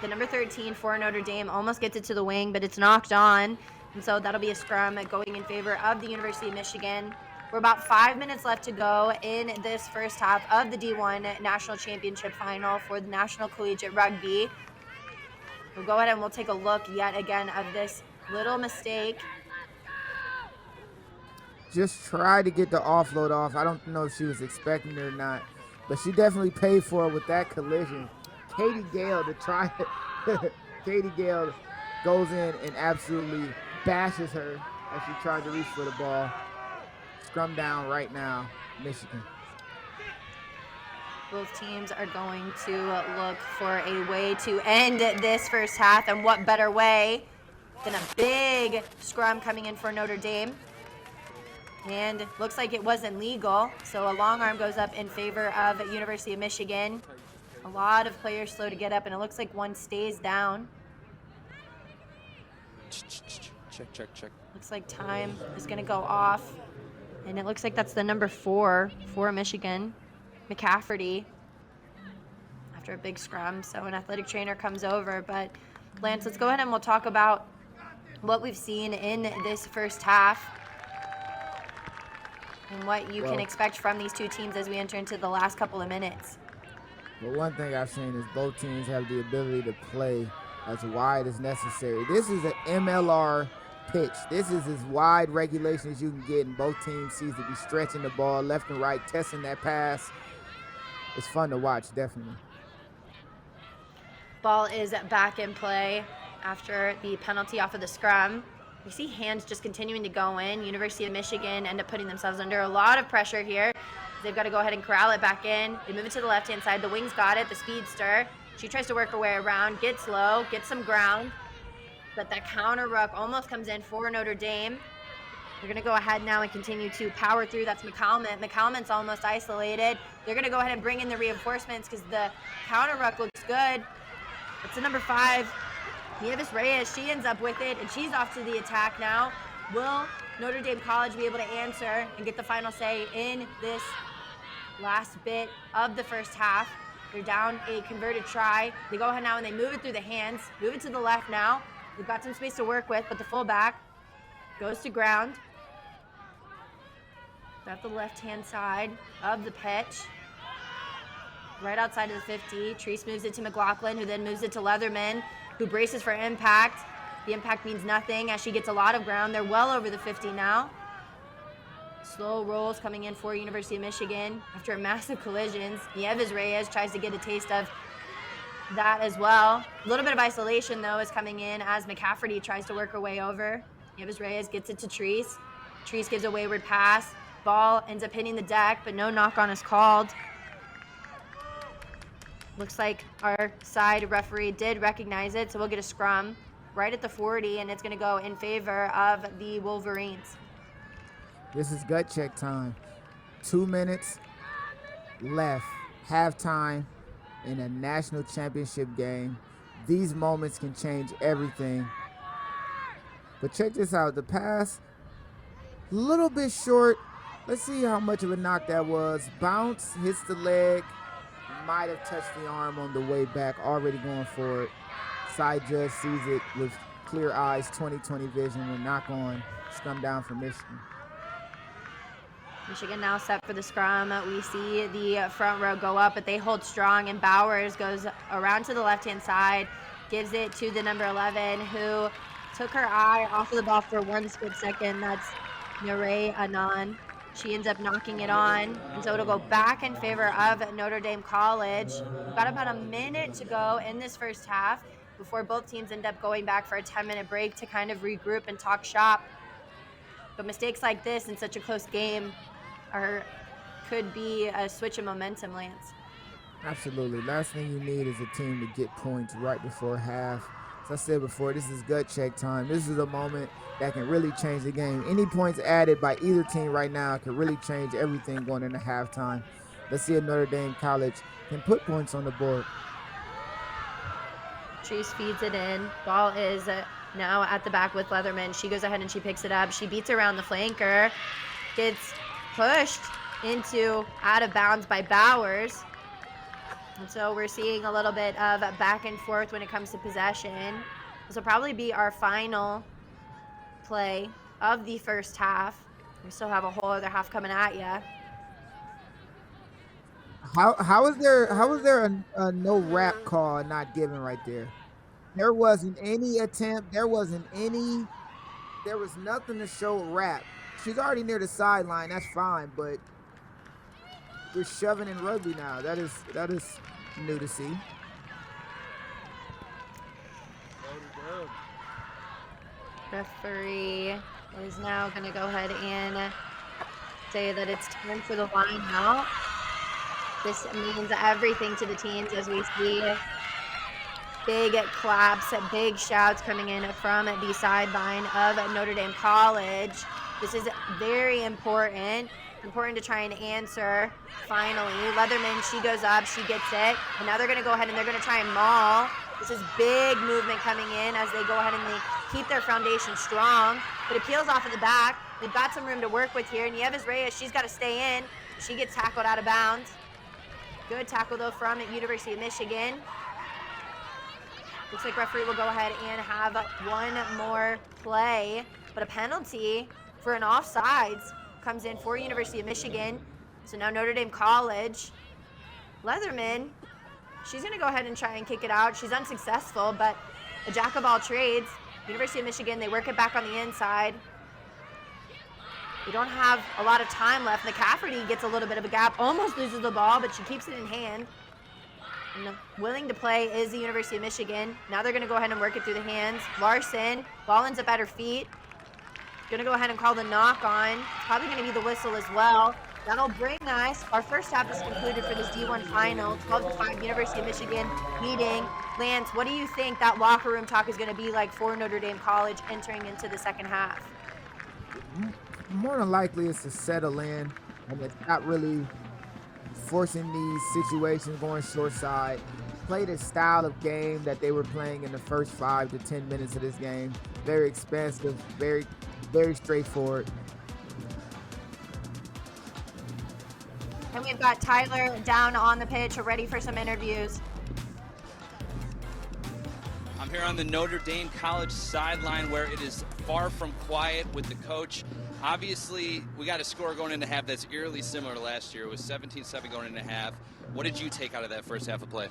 The number 13 for Notre Dame almost gets it to the wing, but it's knocked on. And so that'll be a scrum going in favor of the University of Michigan. We're about 5 minutes left to go in this first half of the D1 National Championship Final for the National Collegiate Rugby. We'll go ahead and we'll take a look yet again of this little mistake. just tried to get the offload off. I don't know if she was expecting it or not, but she definitely paid for it with that collision. Katie Gale to try it. Katie Gale goes in and absolutely bashes her as she tried to reach for the ball. Scrum down right now, Michigan. Both teams are going to look for a way to end this first half, and what better way than a big scrum coming in for Notre Dame. And looks like it wasn't legal, so a long arm goes up in favor of University of Michigan. A lot of players slow to get up, and it looks like one stays down. Check. Looks like time is going to go off, and it looks like that's the number 4 for Michigan, McCafferty, after a big scrum. So an athletic trainer comes over. But Lance, let's go ahead and we'll talk about what we've seen in this first half and what you can expect from these two teams as we enter into the last couple of minutes. Well, one thing I've seen is both teams have the ability to play as wide as necessary. This is an MLR pitch. This is as wide regulation as you can get, and both teams seem to be stretching the ball left and right, testing that pass. It's fun to watch, definitely. Ball is back in play after the penalty off of the scrum. You see hands just continuing to go in. University of Michigan end up putting themselves under a lot of pressure here. They've got to go ahead and corral it back in. They move it to the left-hand side. The wings got it, the speedster. She tries to work her way around, gets low, gets some ground. But that counter ruck almost comes in for Notre Dame. They're going to go ahead now and continue to power through. That's McCalman. McCalman's almost isolated. They're going to go ahead and bring in the reinforcements because the counter ruck looks good. It's the number 5, Nieves Reyes. She ends up with it, and she's off to the attack now. Will Notre Dame College be able to answer and get the final say in this last bit of the first half? They're down a converted try. They go ahead now and they move it through the hands, move it to the left now. They've got some space to work with, but the fullback goes to ground. At the left-hand side of the pitch, right outside of the 50. Treese moves it to McLaughlin, who then moves it to Leatherman, who braces for impact. The impact means nothing as she gets a lot of ground. They're well over the 50 now. Slow rolls coming in for University of Michigan after a massive collisions. Nieves Reyes tries to get a taste of that as well. A little bit of isolation, though, is coming in as McCafferty tries to work her way over. Nieves Reyes gets it to Treese. Treese gives a wayward pass. Ball ends up hitting the deck, but no knock-on is called. Looks like our side referee did recognize it, so we'll get a scrum right at the 40, and it's going to go in favor of the Wolverines. This is gut check time. 2 minutes left, halftime in a national championship game. These moments can change everything. But check this out. The pass, a little bit short. Let's see how much of a knock that was. Bounce, hits the leg. Might have touched the arm on the way back. Already going for it. Side judge sees it with clear eyes, 20/20 vision, and knock on. Scrum down for Michigan. Michigan now set for the scrum. We see the front row go up, but they hold strong, and Bowers goes around to the left-hand side, gives it to the number 11, who took her eye off of the ball for 1 split second. That's Mireille Anon. She ends up knocking it on, and so it'll go back in favor of Notre Dame College. We've got about a minute to go in this first half before both teams end up going back for a 10-minute break to kind of regroup and talk shop. But mistakes like this in such a close game could be a switch of momentum, Lance. Absolutely. Last thing you need is a team to get points right before half. As I said before, this is gut check time. This is a moment that can really change the game. Any points added by either team right now can really change everything going into halftime. Let's see if Notre Dame College can put points on the board. Treese feeds it in. Ball is now at the back with Leatherman. She goes ahead and she picks it up. She beats around the flanker. Gets pushed into out of bounds by Bowers. And so we're seeing a little bit of back and forth when it comes to possession. This will probably be our final play of the first half. We still have a whole other half coming at you. How is there a no wrap call not given right there? There wasn't any attempt. There was nothing to show wrap. she's already near the sideline. That's fine, but we're shoving in rugby now. That is new to see. Referee is now going to go ahead and say that it's time for the line out. This means everything to the teams as we see big claps, big shouts coming in from the sideline of Notre Dame College. This is very important. Important to try and answer. Finally, Leatherman, she goes up, she gets it, and now they're going to go ahead and they're going to try and maul. This is big movement coming in as they go ahead and they keep their foundation strong, but it peels off of the back. They've got some room to work with here. Nieves Reyes, she's got to stay in. She gets tackled out of bounds. Good tackle, though, from University of Michigan. Looks like referee will go ahead and have one more play, but a penalty for an offsides comes in for University of Michigan. So now Notre Dame College. Leatherman, she's going to go ahead and try and kick it out. She's unsuccessful, but a jack of all trades. University of Michigan, they work it back on the inside. We don't have a lot of time left. McCafferty gets a little bit of a gap, almost loses the ball, but she keeps it in hand. And willing to play is the University of Michigan. Now they're going to go ahead and work it through the hands. Larson, ball ends up at her feet. Going to go ahead and call the knock on. It's probably going to be the whistle as well. That'll bring us, our first half is concluded for this D1 final, 12-5 University of Michigan meeting. Lance, what do you think that locker room talk is going to be like for Notre Dame College entering into the second half? More than likely it's to settle in, and it's not really forcing these situations, going short side. Play the style of game that they were playing in the first 5 to 10 minutes of this game. Very expansive, very straightforward. And we've got Tyler down on the pitch, ready for some interviews. I'm here on the Notre Dame College sideline where it is far from quiet with the coach. Obviously, we got a score going into half that's eerily similar to last year. It was 17-7 going into half. What did you take out of that first half of play?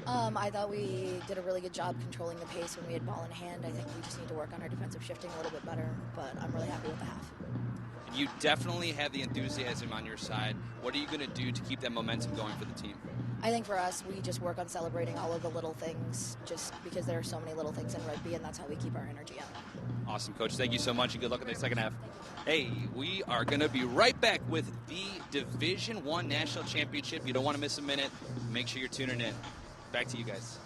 I thought we did a really good job controlling the pace when we had ball in hand. I think we just need to work on our defensive shifting a little bit better, but I'm really happy with the half. You definitely have the enthusiasm on your side. What are you going to do to keep that momentum going for the team? I think for us, we just work on celebrating all of the little things, just because there are so many little things in rugby, and that's how we keep our energy up. Awesome, Coach. Thank you so much, and good luck in the second half. Hey, we are going to be right back with the Division I National Championship. You don't want to miss a minute. Make sure you're tuning in. Back to you guys.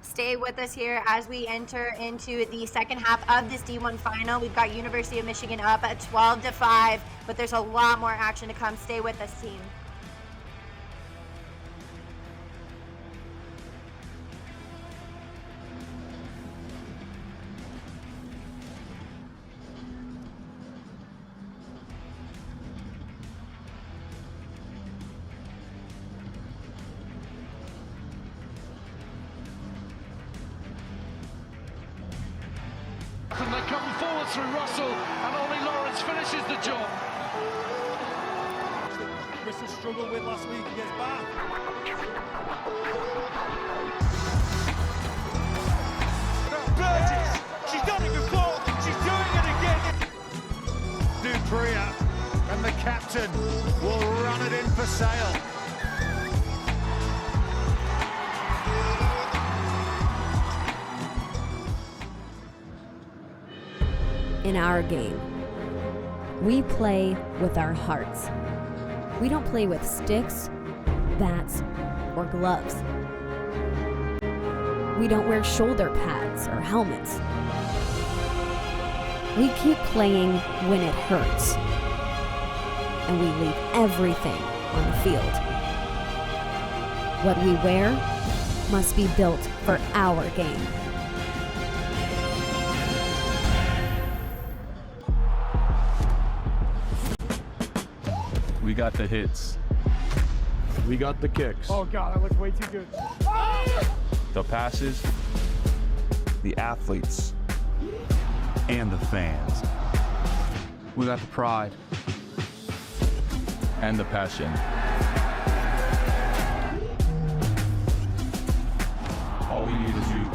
Stay with us here as we enter into the second half of this D1 final. We've got University of Michigan up at 12-5, but there's a lot more action to come. Stay with us, team. And they come forward through Russell, and Ollie Lawrence finishes the job. Bristol struggled with last week against Bath. Burgess, she's done it before, she's doing it again. Dupria and the captain will run it in for Sale. In our game, we play with our hearts. We don't play with sticks, bats, or gloves. We don't wear shoulder pads or helmets. We keep playing when it hurts, and we leave everything on the field. What we wear must be built for our game. We got the hits. We got the kicks. Oh God, that looks way too good. The passes. The athletes. And the fans. We got the pride. And the passion. All we need is you.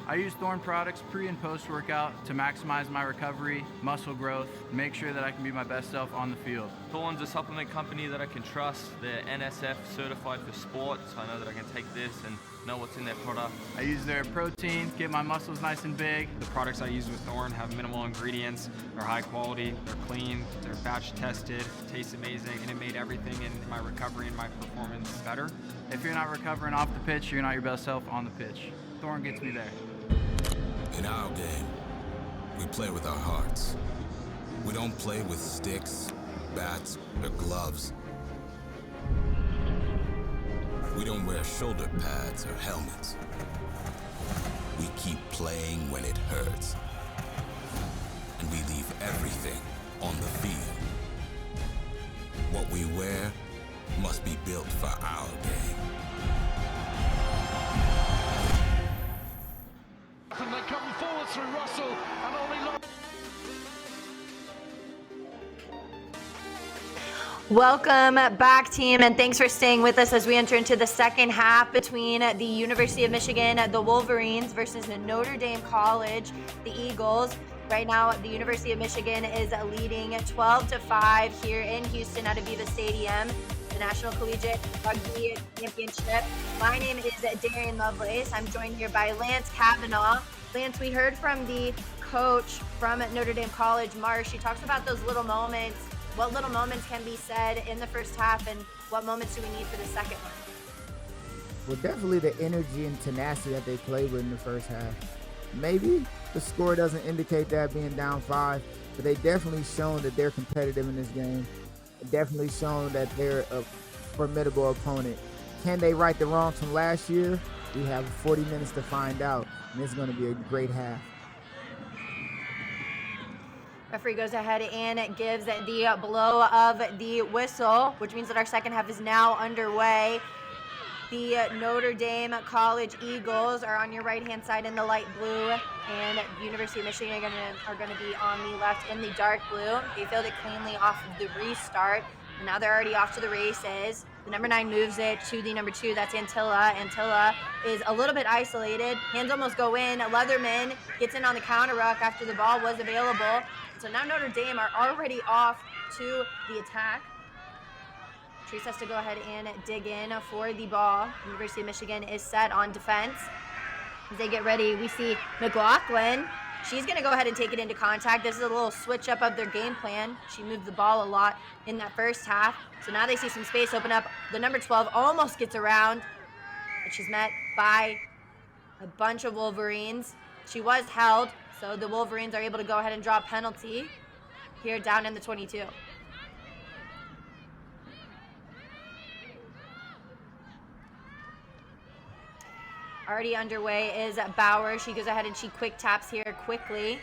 I use Thorne products pre and post workout to maximize my recovery, muscle growth, make sure that I can be my best self on the field. Thorne's a supplement company that I can trust. They're NSF certified for sport, so I know that I can take this and know what's in their product. I use their protein, get my muscles nice and big. The products I use with Thorne have minimal ingredients, they're high quality, they're clean, they're batch tested, taste amazing, and it made everything in my recovery and my performance better. If you're not recovering off the pitch, you're not your best self on the pitch. Thorne gets me there. In our game, we play with our hearts. We don't play with sticks, bats, or gloves. We don't wear shoulder pads or helmets. We keep playing when it hurts. And we leave everything on the field. What we wear must be built for our game. And they come forward through Russell and only Welcome back, team, and thanks for staying with us as we enter into the second half between the University of Michigan, the Wolverines, versus the Notre Dame College, the Eagles. Right now, the University of Michigan is leading 12-5 here in Houston at Aviva Stadium, the National Collegiate Rugby Championship. My name is Darian Lovelace. I'm joined here by Lance Kavanaugh. Lance, we heard from the coach from Notre Dame College, Marsh. She talks about those little moments. What little moments can be said in the first half, and what moments do we need for the second one? Well, definitely the energy and tenacity that they played with in the first half. Maybe the score doesn't indicate that being down 5, but they definitely shown that they're competitive in this game. Definitely shown that they're a formidable opponent. Can they right the wrongs from last year? We have 40 minutes to find out, and it's going to be a great half. Referee goes ahead and gives the blow of the whistle, which means that our second half is now underway. The Notre Dame College Eagles are on your right-hand side in the light blue, and the University of Michigan are going to be on the left in the dark blue. They failed it cleanly off of the restart, and now they're already off to the races. The number 9 moves it to the number 2. That's Antilla. Antilla is a little bit isolated. Hands almost go in. Leatherman gets in on the counter ruck after the ball was available. So now Notre Dame are already off to the attack. Treese has to go ahead and dig in for the ball. University of Michigan is set on defense. As they get ready, we see McLaughlin. She's going to go ahead and take it into contact. This is a little switch up of their game plan. She moved the ball a lot in that first half. So now they see some space open up. The number 12 almost gets around, but she's met by a bunch of Wolverines. She was held, so the Wolverines are able to go ahead and draw a penalty here down in the 22. Already underway is Bauer. She goes ahead and she quick taps here quickly.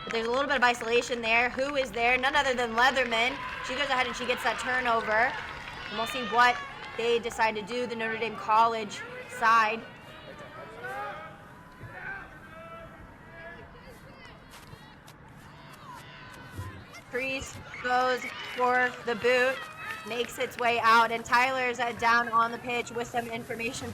But there's a little bit of isolation there. Who is there? None other than Leatherman. She goes ahead and she gets that turnover. And we'll see what they decide to do, the Notre Dame College side. Treese goes for the boot, makes its way out, and Tyler's down on the pitch with some information.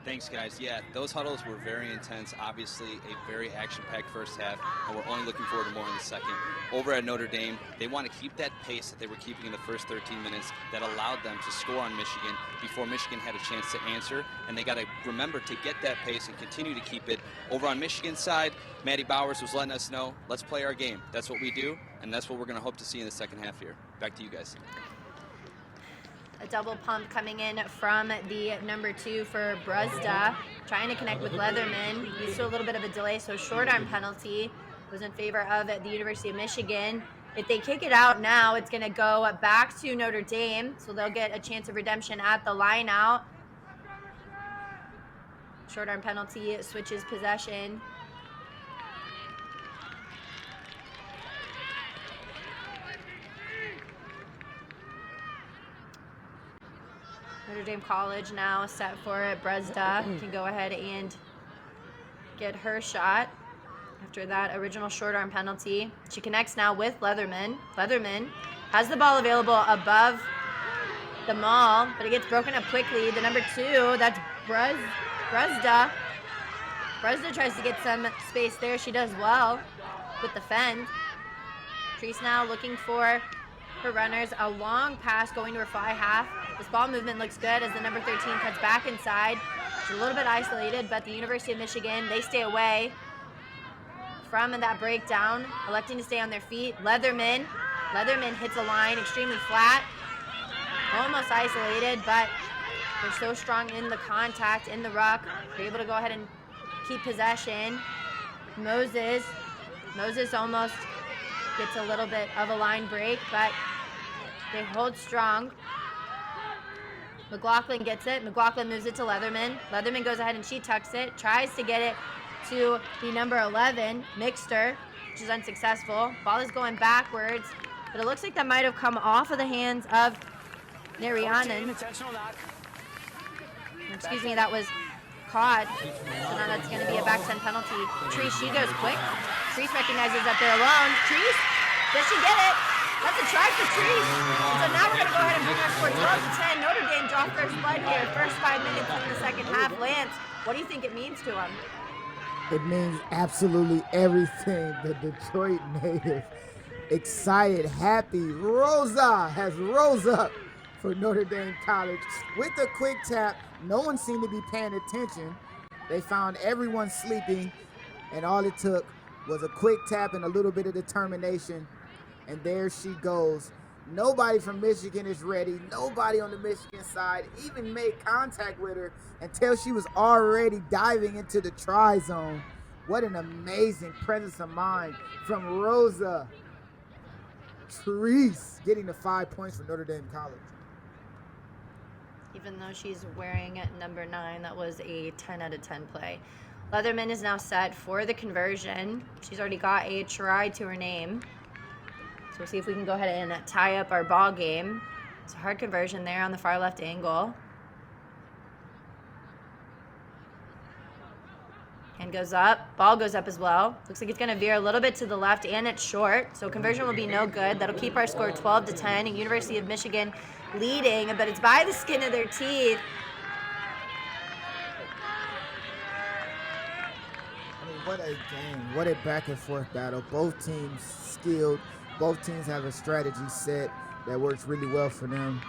Thanks, guys. Yeah, those huddles were very intense. Obviously, a very action-packed first half, and we're only looking forward to more in the second. Over at Notre Dame, they want to keep that pace that they were keeping in the first 13 minutes that allowed them to score on Michigan before Michigan had a chance to answer, and they got to remember to get that pace and continue to keep it. Over on Michigan's side, Maddie Bowers was letting us know, let's play our game. That's what we do, and that's what we're going to hope to see in the second half here. Back to you guys. A double pump coming in from the number 2 for Bruzda, trying to connect with Leatherman. Used to a little bit of a delay, so short arm penalty was in favor of the University of Michigan. If they kick it out now, it's going to go back to Notre Dame, so they'll get a chance of redemption at the line out. Short arm penalty switches possession. Notre Dame College now set for it. Bruzda can go ahead and get her shot after that original short arm penalty. She connects now with Leatherman. Leatherman has the ball available above the maul, but it gets broken up quickly. The number 2, that's Brezda. Brezda tries to get some space there. She does well with the fend. Treese now looking for her runners. A long pass going to her fly half. This ball movement looks good as the number 13 cuts back inside. She's a little bit isolated, but the University of Michigan, they stay away from that breakdown, electing to stay on their feet. Leatherman hits a line extremely flat. Almost isolated, but they're so strong in the contact, in the ruck. They're able to go ahead and keep possession. Moses almost gets a little bit of a line break, but they hold strong. McLaughlin gets it. McLaughlin moves it to Leatherman. Leatherman goes ahead and she tucks it, tries to get it to the number 11, Mixter, which is unsuccessful. Ball is going backwards, but it looks like that might have come off of the hands of Narianen. Excuse me, that was caught. So now that's going to be a back 10 penalty. Treese, she goes quick. Treese recognizes that they're alone. Treese, does she get it? That's a try for Treese. And so now we're going to go ahead and bring our score 12-10. Notre Dame draw first blood here. First 5 minutes in the second half. Lance, what do you think it means to them? It means absolutely everything. The Detroit native, excited, happy. Rosa has rose up for Notre Dame College. With a quick tap, no one seemed to be paying attention. They found everyone sleeping, and all it took was a quick tap and a little bit of determination, and there she goes. Nobody from Michigan is ready. Nobody on the Michigan side even made contact with her until she was already diving into the try zone. What an amazing presence of mind from Rosa. Treese getting the 5 points for Notre Dame College. Even though she's wearing number 9, that was a 10 out of 10 play. Leatherman is now set for the conversion. She's already got a try to her name. So we'll see if we can go ahead and tie up our ball game. It's a hard conversion there on the far left angle. Hand goes up, ball goes up as well. Looks like it's gonna veer a little bit to the left and it's short. So conversion will be no good. That'll keep our score 12-10. University of Michigan leading, but it's by the skin of their teeth. I mean, what a game, what a back and forth battle. Both teams skilled. Both teams have a strategy set that works really well for them.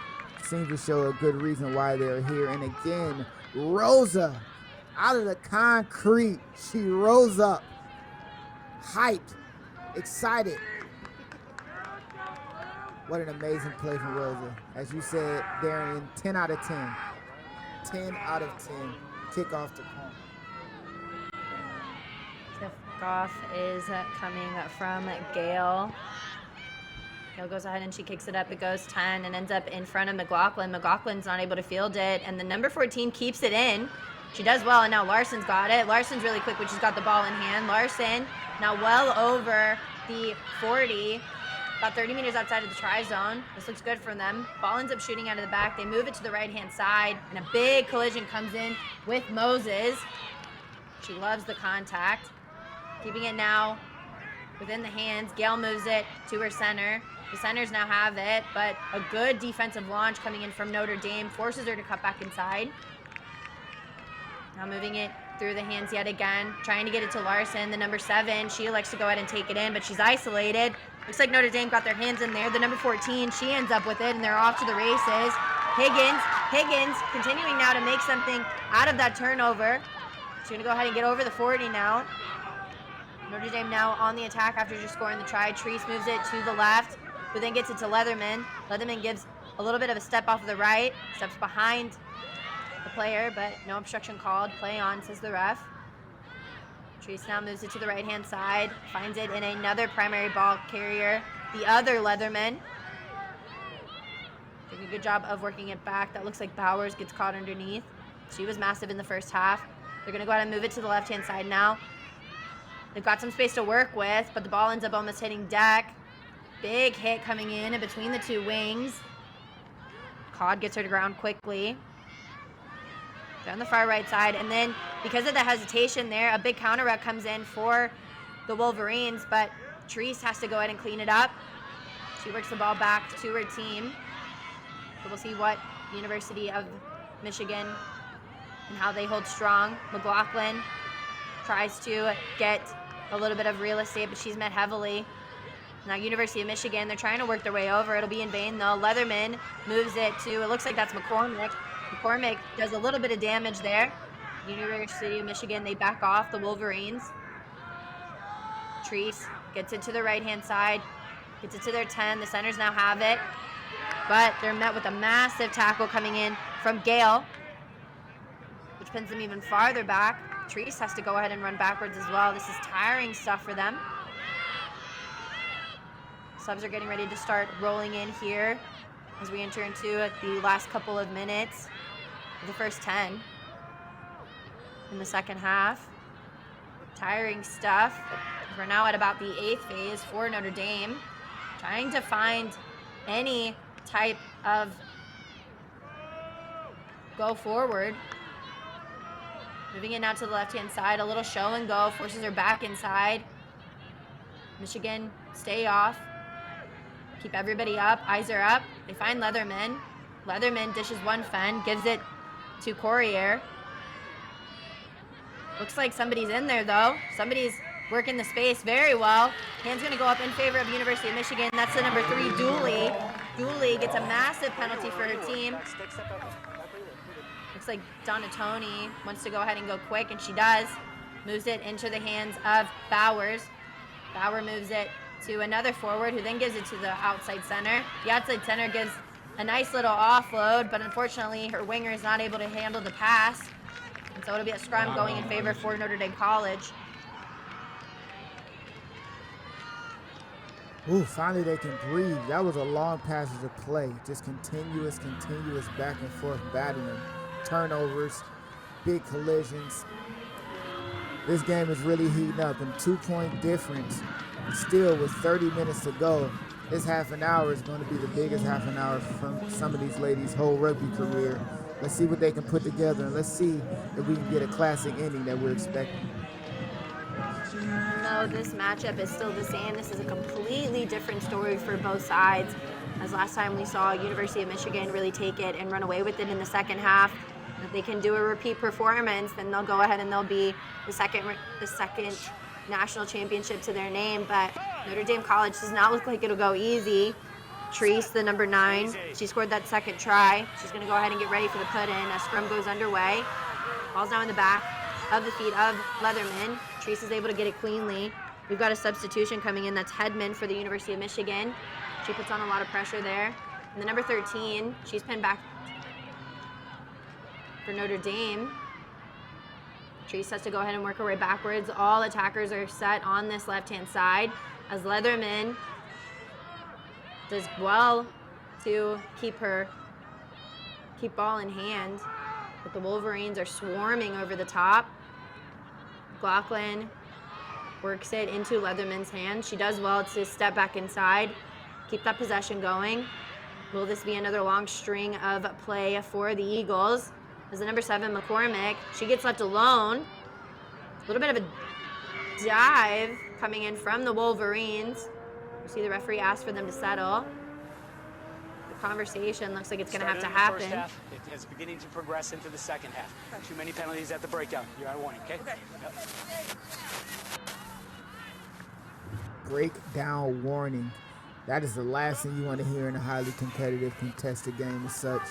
Seems to show a good reason why they're here. And again, Rosa, out of the concrete, she rose up, hyped, excited. What an amazing play from Rosa. As you said, Darian, 10 out of 10. 10 out of 10. Kickoff to corner. Kickoff is coming from Gale. Gale goes ahead and she kicks it up. It goes 10 and ends up in front of McLaughlin. McLaughlin's not able to field it, and the number 14 keeps it in. She does well, and now Larson's got it. Larson's really quick when she's got the ball in hand. Larson now well over the 40, about 30 meters outside of the try zone. This looks good for them. Ball ends up shooting out of the back. They move it to the right-hand side, and a big collision comes in with Moses. She loves the contact. Keeping it now within the hands. Gale moves it to her center. The centers now have it, but a good defensive launch coming in from Notre Dame forces her to cut back inside. Now moving it through the hands yet again, trying to get it to Larson, the number 7. She elects to go ahead and take it in, but she's isolated. Looks like Notre Dame got their hands in there. The number 14, she ends up with it, and they're off to the races. Higgins continuing now to make something out of that turnover. She's going to go ahead and get over the 40 now. Notre Dame now on the attack after just scoring the try. Treese moves it to the left, who then gets it to Leatherman. Leatherman gives a little bit of a step off of the right, steps behind the player, but no obstruction called. Play on, says the ref. Treese now moves it to the right-hand side, finds it in another primary ball carrier, the other Leatherman. Doing a good job of working it back. That looks like Bowers gets caught underneath. She was massive in the first half. They're going to go ahead and move it to the left-hand side now. They've got some space to work with, but the ball ends up almost hitting deck. Big hit coming in between the two wings. Codd gets her to ground quickly. They're on the far right side, and then because of the hesitation there, a big counter ruck comes in for the Wolverines, but Treese has to go ahead and clean it up. She works the ball back to her team. So we'll see what University of Michigan and how they hold strong. McLaughlin tries to get a little bit of real estate, but she's met heavily. Now University of Michigan, they're trying to work their way over. It'll be in vain though. Leatherman moves it to, it looks like that's McCormick. McCormick does a little bit of damage there. University of Michigan, they back off the Wolverines. Treese gets it to the right-hand side, gets it to their 10. The centers now have it, but they're met with a massive tackle coming in from Gale, which pins them even farther back. Treese has to go ahead and run backwards as well. This is tiring stuff for them. Subs are getting ready to start rolling in here as we enter into the last couple of minutes of the first 10 in the second half. Tiring stuff. We're now at about the 8th phase for Notre Dame, trying to find any type of go forward. Moving it now to the left-hand side, a little show and go, forces her back inside. Michigan stay off. Keep everybody up, eyes are up. They find Leatherman. Leatherman dishes one fen, gives it to Courier. Looks like somebody's in there though. Somebody's working the space very well. Hand's gonna go up in favor of University of Michigan. That's the number 3, Dooley. Dooley gets a massive penalty for her team. Looks like Donatoni wants to go ahead and go quick, and she does. Moves it into the hands of Bowers. Bauer moves it to another forward, who then gives it to the outside center. The outside center gives a nice little offload, but unfortunately her winger is not able to handle the pass. And so it'll be a scrum going in favor for Notre Dame College. Ooh, finally they can breathe. That was a long passage of play. Just continuous back and forth battling. Turnovers, big collisions. This game is really heating up, and 2-point difference. Still, with 30 minutes to go, this half an hour is going to be the biggest half an hour from some of these ladies' whole rugby career. Let's see what they can put together, and let's see if we can get a classic ending that we're expecting. No, this matchup is still the same. This is a completely different story for both sides. As last time we saw University of Michigan really take it and run away with it in the second half. If they can do a repeat performance, then they'll go ahead and they'll be the second national championship to their name. But Notre Dame College does not look like it'll go easy. Treese, the number 9, she scored that second try. She's going to go ahead and get ready for the put-in as scrum goes underway. Ball's now in the back of the feet of Leatherman. Treese is able to get it cleanly. We've got a substitution coming in. That's Hedman for the University of Michigan. She puts on a lot of pressure there. And the number 13, she's pinned back for Notre Dame. Treese has to go ahead and work her way backwards. All attackers are set on this left-hand side as Leatherman does well to keep ball in hand. But the Wolverines are swarming over the top. McLaughlin works it into Leatherman's hands. She does well to step back inside, keep that possession going. Will this be another long string of play for the Eagles? As the number 7, McCormick, she gets left alone. A little bit of a dive coming in from the Wolverines. You see the referee ask for them to settle. The conversation looks like it's going to have to happen. First half, it is beginning to progress into the second half. Too many penalties at the breakdown. You're on warning, okay? Yep. Breakdown warning. That is the last thing you want to hear in a highly competitive, contested game as such.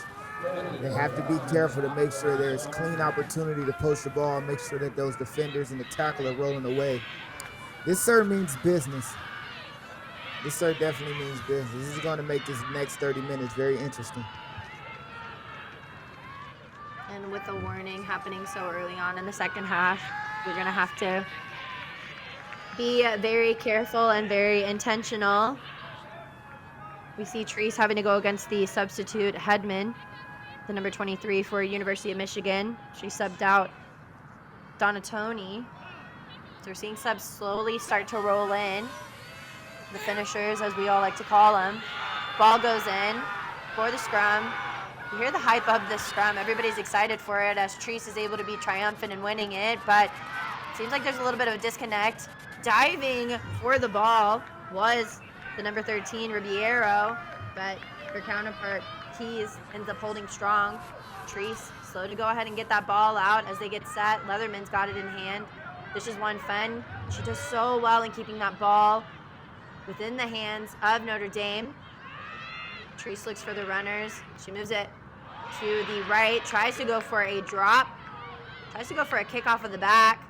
They have to be careful to make sure there's clean opportunity to post the ball, make sure that those defenders and the tackle are rolling away. This, sir, means business. This, sir, definitely means business. This is going to make this next 30 minutes very interesting. And with the warning happening so early on in the second half, you're going to have to be very careful and very intentional. We see Treese having to go against the substitute Hedman, the number 23 for University of Michigan. She subbed out Donatoni. So we're seeing subs slowly start to roll in. The finishers, as we all like to call them. Ball goes in for the scrum. You hear the hype of this scrum. Everybody's excited for it as Treese is able to be triumphant in winning it, but it seems like there's a little bit of a disconnect. Diving for the ball was the number 13, Ribeiro, but her counterpart Keys ends up holding strong. Treese slow to go ahead and get that ball out as they get set. Leatherman's got it in hand. This is one Fen. She does so well in keeping that ball within the hands of Notre Dame. Treese looks for the runners. She moves it to the right, tries to go for a drop, tries to go for a kick off of the back,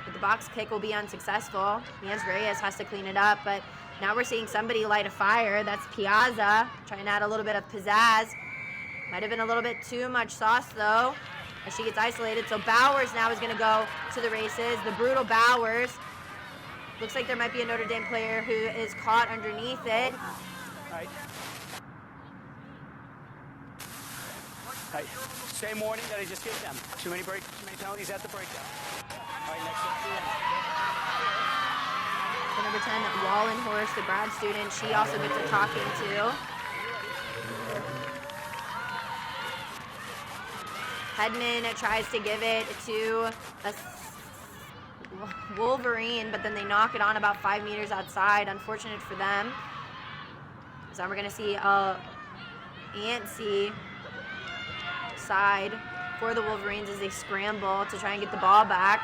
but the box kick will be unsuccessful. Nieves Reyes has to clean it up, but now we're seeing somebody light a fire. That's Piazza, trying to add a little bit of pizzazz. Might have been a little bit too much sauce, though, as she gets isolated. So Bowers now is going to go to the races. The brutal Bowers. Looks like there might be a Notre Dame player who is caught underneath it. Right. Right. Same warning that I just gave them. Too many penalties at the breakdown. All right, next up. The number 10, Wallenhorst, the grad student, she also gets a talking to. Hedman tries to give it to a Wolverine, but then they knock it on about 5 meters outside. Unfortunate for them. So we're going to see a antsy side for the Wolverines as they scramble to try and get the ball back.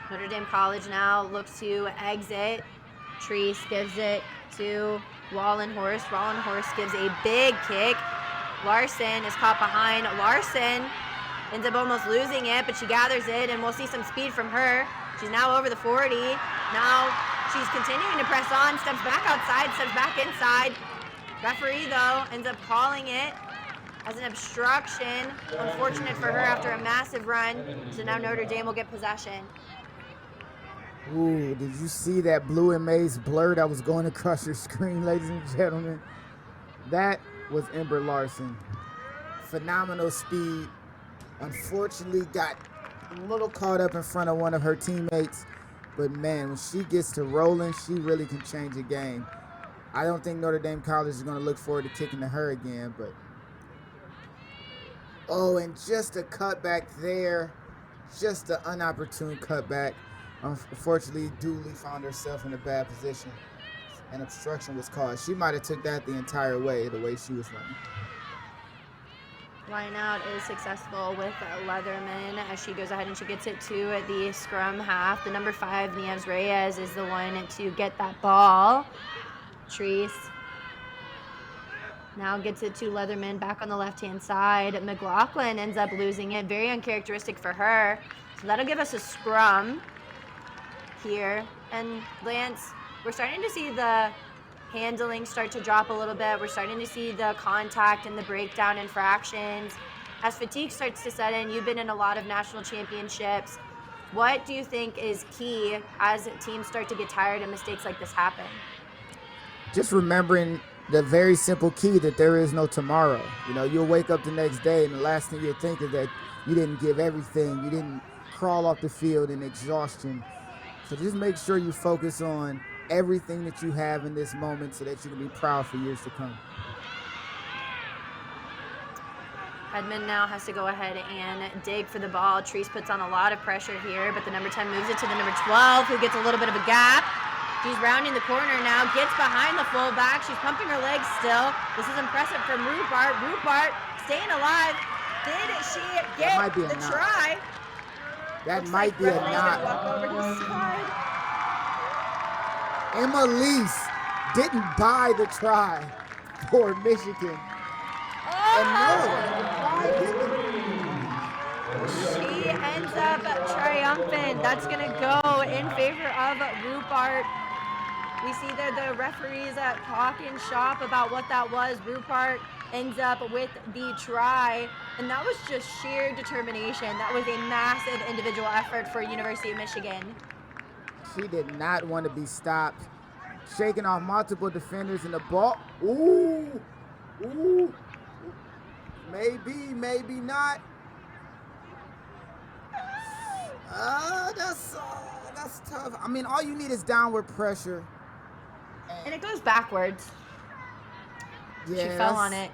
Notre Dame College now looks to exit. Treese gives it to Wallenhorst. Wallenhorst gives a big kick. Larson is caught behind. Larson ends up almost losing it, but she gathers it, and we'll see some speed from her. She's now over the 40. Now she's continuing to press on, steps back outside, steps back inside. Referee, though, ends up calling it as an obstruction. Unfortunate for her after a massive run. So now Notre Dame will get possession. Ooh, did you see that blue and maize blur that was going across your screen, ladies and gentlemen? That was Ember Larson. Phenomenal speed. Unfortunately, got a little caught up in front of one of her teammates. But man, when she gets to rolling, she really can change a game. I don't think Notre Dame College is going to look forward to kicking to her again, but oh, and just a cutback there. Just an unopportune cutback. Unfortunately, Dooley found herself in a bad position. An obstruction was caused. She might have took that the entire way, the way she was running. Line out is successful with Leatherman as she goes ahead and she gets it to the scrum half. The number 5, Nieves Reyes, is the one to get that ball. Treese now gets it to Leatherman back on the left-hand side. McLaughlin ends up losing it. Very uncharacteristic for her. So that'll give us a scrum here. And Lance, we're starting to see the handling start to drop a little bit. We're starting to see the contact and the breakdown infractions. As fatigue starts to set in, you've been in a lot of national championships. What do you think is key as teams start to get tired and mistakes like this happen? Just remembering the very simple key that there is no tomorrow. You know, you'll wake up the next day and the last thing you'll think is that you didn't give everything. You didn't crawl off the field in exhaustion. So just make sure you focus on everything that you have in this moment so that you can be proud for years to come. Hedman now has to go ahead and dig for the ball. Treese puts on a lot of pressure here, but the number 10 moves it to the number 12, who gets a little bit of a gap. She's rounding the corner now, gets behind the fullback. She's pumping her legs still. This is impressive from Rupert. Rupert staying alive. Did she get the try? That might be a knock. Walk over to the side. Emma Lease didn't buy the try for Michigan. She ends up triumphant. That's going to go in favor of Rupert. We see that the referees talking shop about what that was. Rupert ends up with the try, and that was just sheer determination. That was a massive individual effort for University of Michigan. She did not want to be stopped. Shaking off multiple defenders in the ball. Ooh. Maybe, maybe not. That's tough. I mean, all you need is downward pressure. And it goes backwards. Yeah, she fell on it.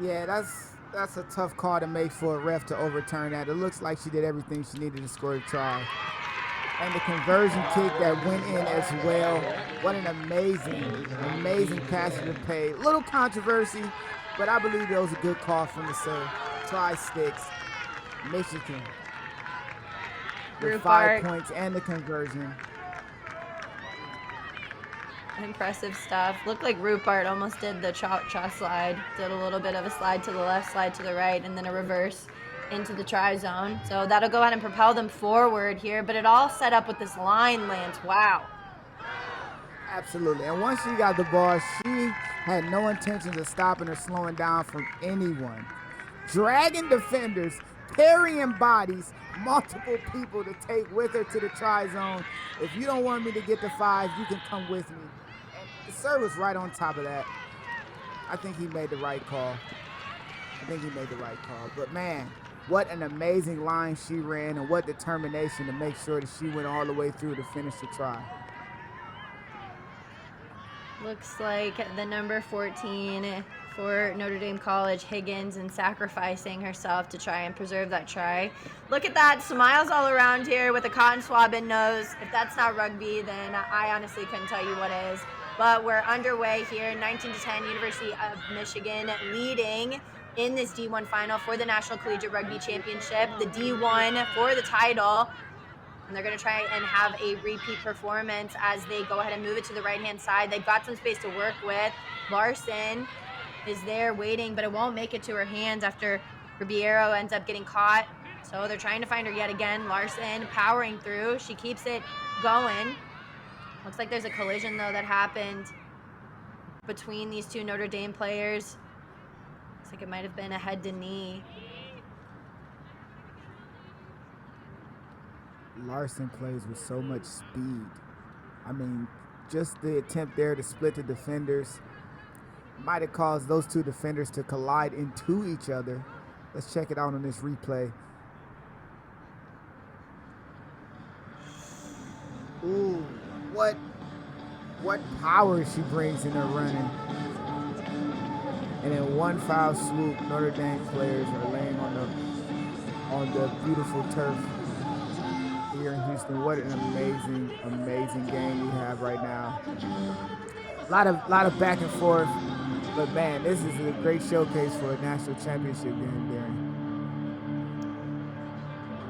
Yeah, that's a tough call to make for a ref to overturn that. It looks like she did everything she needed to score a try. And the conversion kick that went in as well. What an amazing pass to the pay. Little controversy, but I believe it was a good call from the serve. Tri-Sticks, Michigan, with 5 points and the conversion. Impressive stuff. Looked like Rupert almost did the cha-cha slide. Did a little bit of a slide to the left, slide to the right, and then a reverse into the try zone. So that'll go ahead and propel them forward here, but it all set up with this line, Lance. Wow. Absolutely. And once she got the ball, she had no intentions of stopping or slowing down from anyone. Dragging defenders, carrying bodies, multiple people to take with her to the try zone. If you don't want me to get the 5, you can come with me. And the serve was right on top of that. I think he made the right call. But man, what an amazing line she ran, and what determination to make sure that she went all the way through to finish the try. Looks like the number 14 for Notre Dame College, Higgins, and sacrificing herself to try and preserve that try. Look at that, smiles all around here with a cotton swab in nose. If that's not rugby, then I honestly couldn't tell you what is. But we're underway here, 19-10, University of Michigan leading in this D1 final for the National Collegiate Rugby Championship, the D1 for the title. And they're going to try and have a repeat performance as they go ahead and move it to the right-hand side. They've got some space to work with. Larson is there waiting, but it won't make it to her hands after Ribeiro ends up getting caught. So they're trying to find her yet again. Larson powering through. She keeps it going. Looks like there's a collision, though, that happened between these two Notre Dame players. Looks like it might have been a head-to-knee. Larson plays with so much speed. I mean, just the attempt there to split the defenders might have caused those two defenders to collide into each other. Let's check it out on this replay. Ooh, what power she brings in her running. And in one foul swoop, Notre Dame players are laying on the beautiful turf here in Houston. What an amazing game we have right now. A lot of back and forth, but man, this is a great showcase for a national championship game, Darren.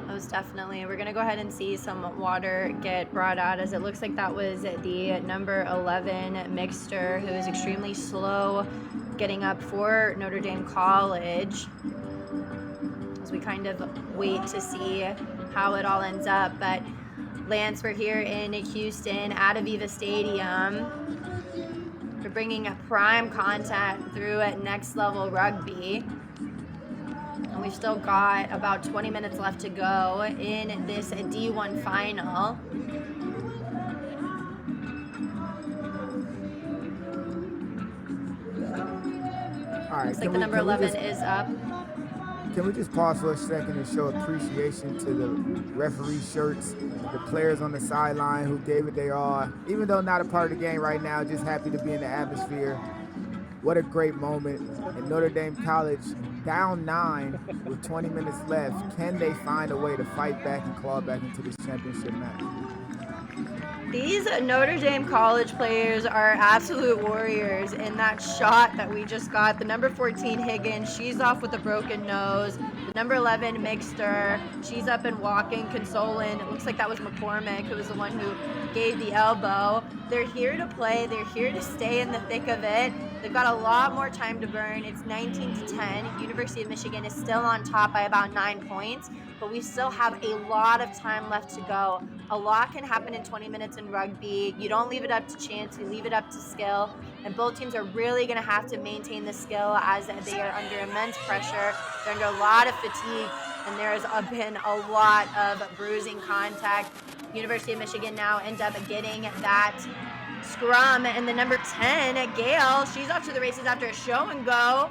Most definitely. We're going to go ahead and see some water get brought out, as it looks like that was the number 11 Mixter, who is extremely slow getting up for Notre Dame College, as we kind of wait to see how it all ends up. But Lance, we're here in Houston at Aviva Stadium. We're bringing a prime contact through at Next Level Rugby. And we've still got about 20 minutes left to go in this D1 final. All right, looks like the number 11 is up. Can we just pause for a second and show appreciation to the referee shirts, the players on the sideline who gave it their all, even though not a part of the game right now, just happy to be in the atmosphere. What a great moment. And Notre Dame College down 9 with 20 minutes left. Can they find a way to fight back and claw back into this championship match? These Notre Dame College players are absolute warriors. In that shot that we just got, the number 14 Higgins, she's off with a broken nose. The number 11 Mixter, she's up and walking, consoling. It looks like that was McCormick, who was the one who gave the elbow. They're here to play. They're here to stay in the thick of it. They've got a lot more time to burn. It's 19-10. University of Michigan is still on top by about 9 points, but we still have a lot of time left to go. A lot can happen in 20 minutes in rugby. You don't leave it up to chance, you leave it up to skill. And both teams are really going to have to maintain the skill as they are under immense pressure. They're under a lot of fatigue, and there's been a lot of bruising contact. University of Michigan now ends up getting that scrum, and the number 10, Gail, she's off to the races after a show and go.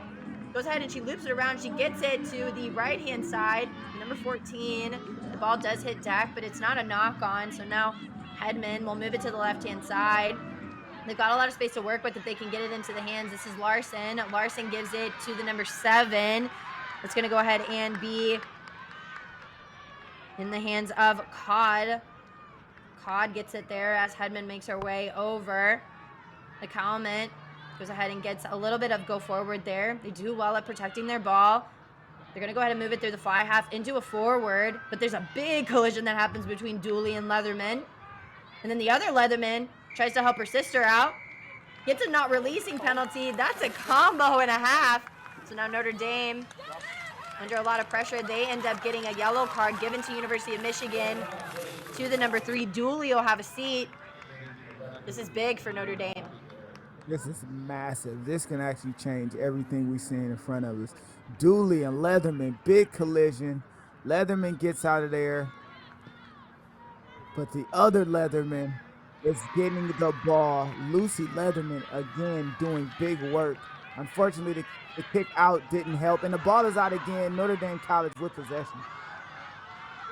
Goes ahead and she loops it around. She gets it to the right-hand side. Number 14, the ball does hit deck, but it's not a knock-on. So now Hedman will move it to the left-hand side. They've got a lot of space to work with if they can get it into the hands. This is Larson. Larson gives it to the number 7. It's going to go ahead and be in the hands of Codd. Todd gets it there as Hedman makes her way over. The Calment goes ahead and gets a little bit of go forward there. They do well at protecting their ball. They're going to go ahead and move it through the fly half into a forward, but there's a big collision that happens between Dooley and Leatherman. And then the other Leatherman tries to help her sister out. Gets a not releasing penalty. That's a combo and a half. So now Notre Dame, under a lot of pressure, they end up getting a yellow card given to University of Michigan. To the number 3, Dooley will have a seat. This is big for Notre Dame. This is massive. This can actually change everything we see in front of us. Dooley and Leatherman, big collision. Leatherman gets out of there, but the other Leatherman is getting the ball. Lucy Leatherman again doing big work. Unfortunately, the kick out didn't help, and the ball is out again. Notre Dame College with possession.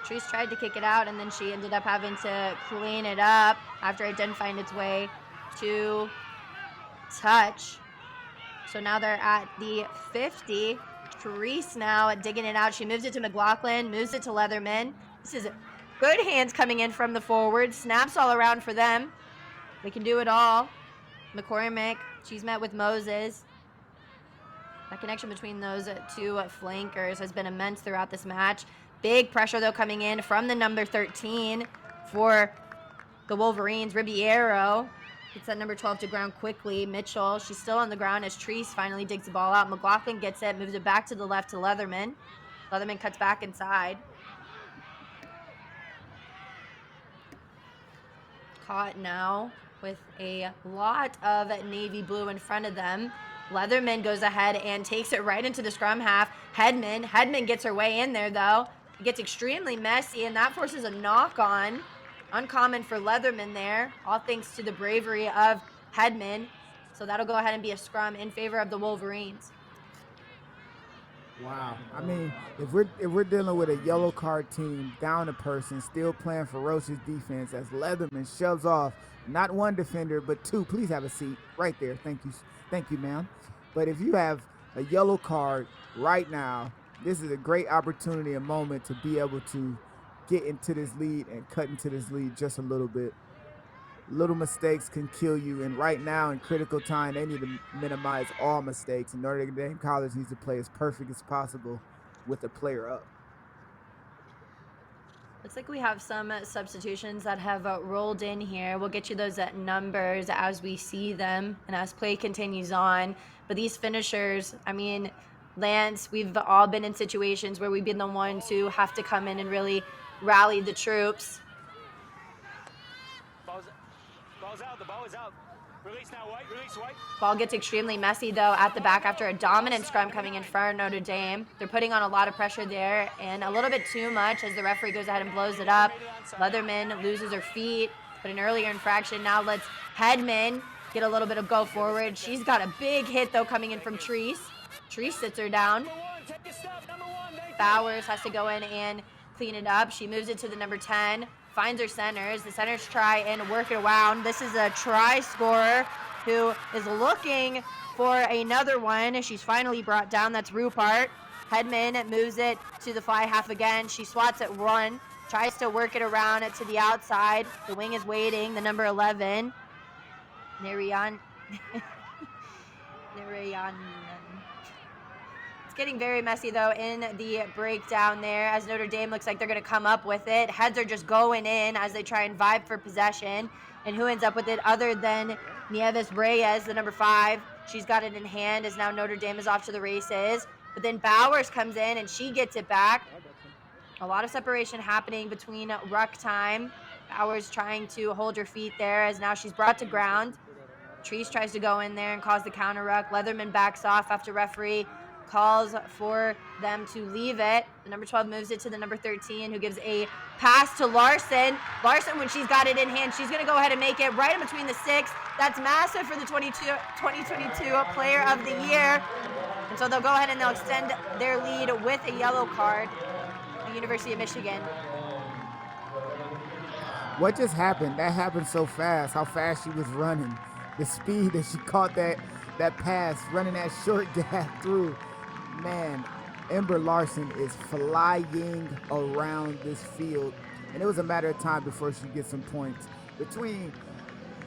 Treese tried to kick it out, and then she ended up having to clean it up after it didn't find its way to touch. So now they're at the 50. Treese now digging it out. She moves it to McLaughlin, moves it to Leatherman. This is good hands coming in from the forward. Snaps all around for them. They can do it all. McCormick, she's met with Moses. That connection between those two flankers has been immense throughout this match. Big pressure, though, coming in from the number 13 for the Wolverines. Ribeiro gets that number 12 to ground quickly. Mitchell, she's still on the ground as Treese finally digs the ball out. McLaughlin gets it, moves it back to the left to Leatherman. Leatherman cuts back inside. Caught now with a lot of navy blue in front of them. Leatherman goes ahead and takes it right into the scrum half. Hedman gets her way in there, though. It gets extremely messy, and that forces a knock-on. Uncommon for Leatherman there, all thanks to the bravery of Hedman. So that'll go ahead and be a scrum in favor of the Wolverines. Wow. I mean, if we're dealing with a yellow card team, down a person, still playing ferocious defense as Leatherman shoves off not one defender, but 2. Please have a seat right there. Thank you, ma'am. But if you have a yellow card right now, this is a great opportunity, a moment to be able to get into this lead and cut into this lead just a little bit. Little mistakes can kill you, and right now in critical time, they need to minimize all mistakes, and Notre Dame College needs to play as perfect as possible with the player up. Looks like we have some substitutions that have rolled in here. We'll get you those numbers as we see them and as play continues on. But these finishers, I mean, Lance, we've all been in situations where we've been the ones who have to come in and really rally the troops. Ball's out. The ball is out. Release now, White. Release, White. Ball gets extremely messy, though, at the back after a dominant scrum coming in front of Notre Dame. They're putting on a lot of pressure there, and a little bit too much as the referee goes ahead and blows it up. Leatherman loses her feet, but an earlier infraction now lets Hedman get a little bit of go forward. She's got a big hit, though, coming in from Treese. Treese sits her down. Bowers has to go in and clean it up. She moves it to the number 10. Finds her centers. The centers try and work it around. This is a try scorer who is looking for another one. She's finally brought down. That's Rupert. Hedman moves it to the fly half again. She swats at one. Tries to work it around to the outside. The wing is waiting. The number 11. Narayan. Getting very messy, though, in the breakdown there as Notre Dame looks like they're going to come up with it. Heads are just going in as they try and vibe for possession. And who ends up with it other than Nieves Reyes, the number 5. She's got it in hand as now Notre Dame is off to the races. But then Bowers comes in and she gets it back. A lot of separation happening between ruck time. Bowers trying to hold her feet there as now she's brought to ground. Treese tries to go in there and cause the counter ruck. Leatherman backs off after referee calls for them to leave it. The number 12 moves it to the number 13, who gives a pass to Larson. Larson, when she's got it in hand, she's going to go ahead and make it right in between the 6. That's massive for the 2022 Player of the Year. And so they'll go ahead and they'll extend their lead with a yellow card. The University of Michigan. What just happened? That happened so fast, how fast she was running. The speed that she caught that pass, running that short gap through. Man, Ember Larson is flying around this field, and it was a matter of time before she gets some points. Between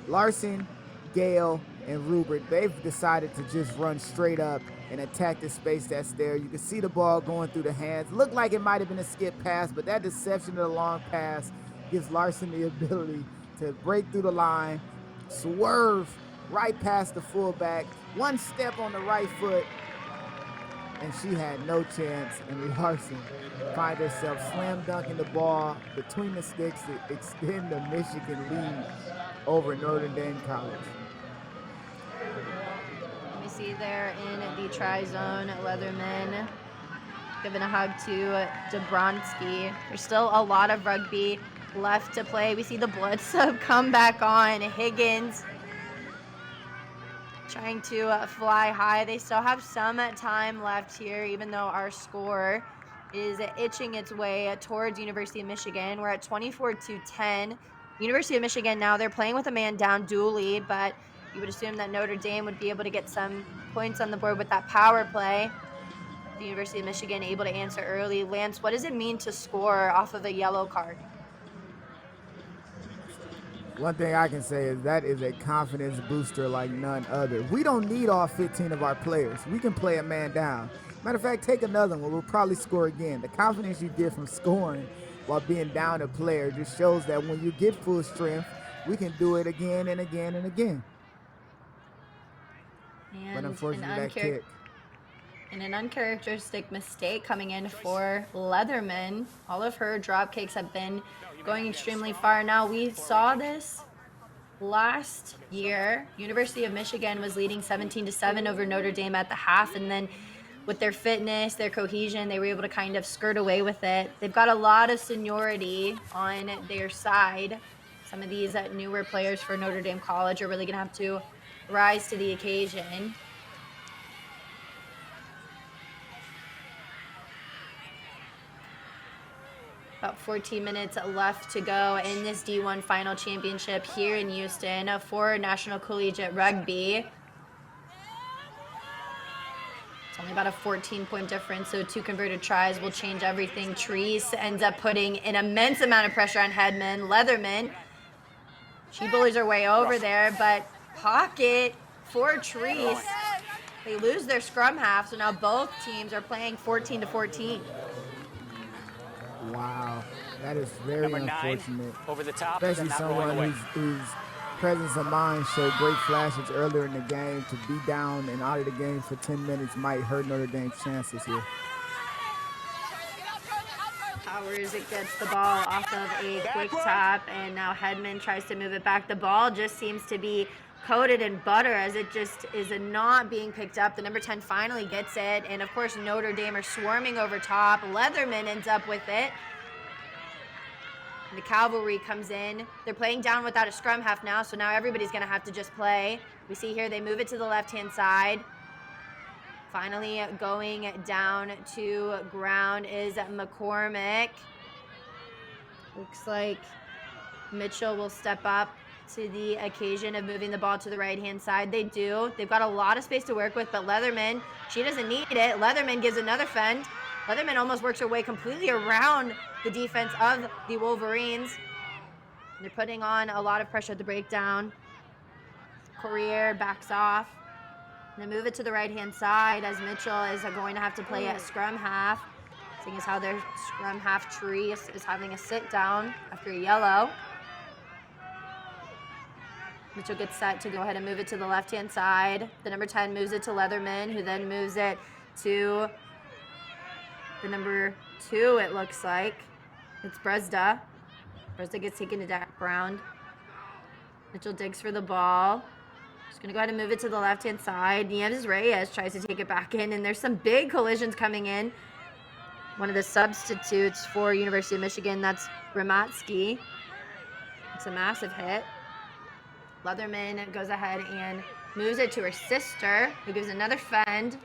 Larson, Gale, and Rupert, they've decided to just run straight up and attack the space that's there. You can see the ball going through the hands. Looked like it might have been a skip pass, but that deception of the long pass gives Larson the ability to break through the line, swerve right past the fullback, one step on the right foot, and she had no chance, and Larson finds herself slam dunking the ball between the sticks to extend the Michigan lead over Notre Dame College. We see there in the try zone, Leatherman giving a hug to Dobronsky. There's still a lot of rugby left to play. We see the blood sub come back on. Higgins trying to fly high. They still have some time left here, even though our score is itching its way towards University of Michigan. We're at 24-10. University of Michigan now, they're playing with a man down dually, but you would assume that Notre Dame would be able to get some points on the board with that power play. The University of Michigan able to answer early. Lance, what does it mean to score off of a yellow card? One thing I can say is that is a confidence booster like none other. We don't need all 15 of our players. We can play a man down. Matter of fact, take another one. We'll probably score again. The confidence you get from scoring while being down a player just shows that when you get full strength, we can do it again and again and again. And but unfortunately, that kick. And an uncharacteristic mistake coming in for Leatherman. All of her drop kicks have been going extremely far. Now, we saw this last year. University of Michigan was leading 17-7 over Notre Dame at the half, and then with their fitness, their cohesion, they were able to kind of skirt away with it. They've got a lot of seniority on their side. Some of these newer players for Notre Dame College are really going to have to rise to the occasion. About 14 minutes left to go in this D1 final championship here in Houston for National Collegiate Rugby. It's only about a 14-point difference, so 2 converted tries will change everything. Treese ends up putting an immense amount of pressure on Headman. Leatherman, she bullies her way over there, but pocket for Treese. They lose their scrum half, so now both teams are playing 14-14. Wow, that is very Number 9, unfortunate. over the top, Especially and not rolling someone away. whose presence of mind showed great flashes earlier in the game. To be down and out of the game for 10 minutes might hurt Notre Dame's chances here. Powers, it gets the ball off of a quick tap, and now Headman tries to move it back. The ball just seems to be coated in butter as it just is not being picked up. The number 10 finally gets it, and of course Notre Dame are swarming over top. Leatherman ends up with it. The cavalry comes in. They're playing down without a scrum half now, so now everybody's going to have to just play. We see here they move it to the left-hand side. Finally going down to ground is McCormick. Looks like Mitchell will step up to the occasion of moving the ball to the right-hand side. They do. They've got a lot of space to work with, but Leatherman, she doesn't need it. Leatherman gives another fend. Leatherman almost works her way completely around the defense of the Wolverines. They're putting on a lot of pressure at the breakdown. Courier backs off. They move it to the right-hand side as Mitchell is going to have to play at scrum half, seeing as how their scrum half tree is having a sit down after a yellow. Mitchell gets set to go ahead and move it to the left-hand side. The number 10 moves it to Leatherman, who then moves it to the number 2, it looks like. It's Bresda. Bresda gets taken to ground. Mitchell digs for the ball. Just going to go ahead and move it to the left-hand side. Nieves Reyes tries to take it back in, and there's some big collisions coming in. One of the substitutes for University of Michigan, that's Ramatsky. It's a massive hit. Leatherman goes ahead and moves it to her sister, who gives another fend.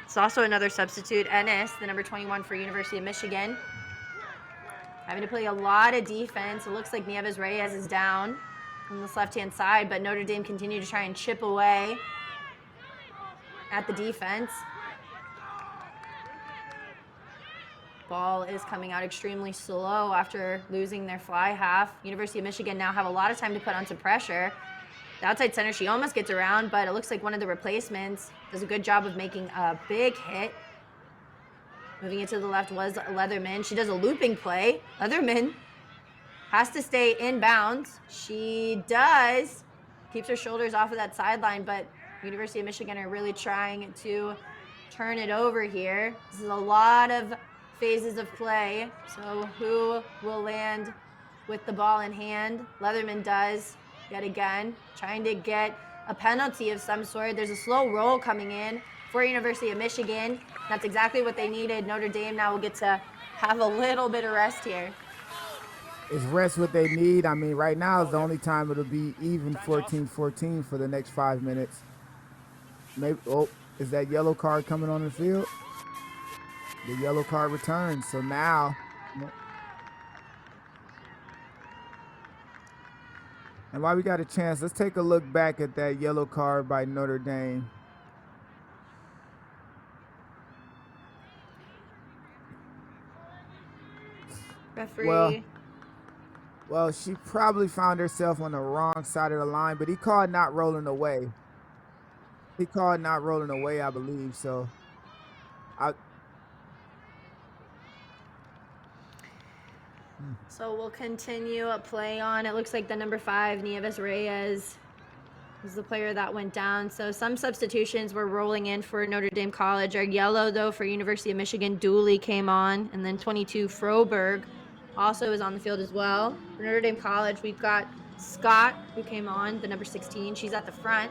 It's also another substitute, Ennis, the number 21 for University of Michigan. Having to play a lot of defense. It looks like Nieves Reyes is down on this left-hand side, but Notre Dame continue to try and chip away at the defense. Ball is coming out extremely slow after losing their fly half. University of Michigan now have a lot of time to put on some pressure. The outside center, she almost gets around, but it looks like one of the replacements does a good job of making a big hit. Moving it to the left was Leatherman. She does a looping play. Leatherman has to stay in bounds. She does. Keeps her shoulders off of that sideline, but University of Michigan are really trying to turn it over here. This is a lot of phases of play. So who will land with the ball in hand? Leatherman does, yet again, trying to get a penalty of some sort. There's a slow roll coming in for University of Michigan. That's exactly what they needed. Notre Dame now will get to have a little bit of rest here. Is rest what they need? I mean, right now is the only time it'll be even 14-14 for the next 5 minutes. Maybe. Oh, is that yellow card coming on the field? The yellow card returns. So now, and while we got a chance, let's take a look back at that yellow card by Notre Dame. Referee. Well, she probably found herself on the wrong side of the line, but he called not rolling away. He called not rolling away, I believe. So, So we'll continue a play on. It looks like the number 5, Nieves Reyes, was the player that went down. So some substitutions were rolling in for Notre Dame College. Our yellow, though, for University of Michigan, Dooley came on. And then 22, Froberg, also is on the field as well. For Notre Dame College, we've got Scott, who came on, the number 16. She's at the front.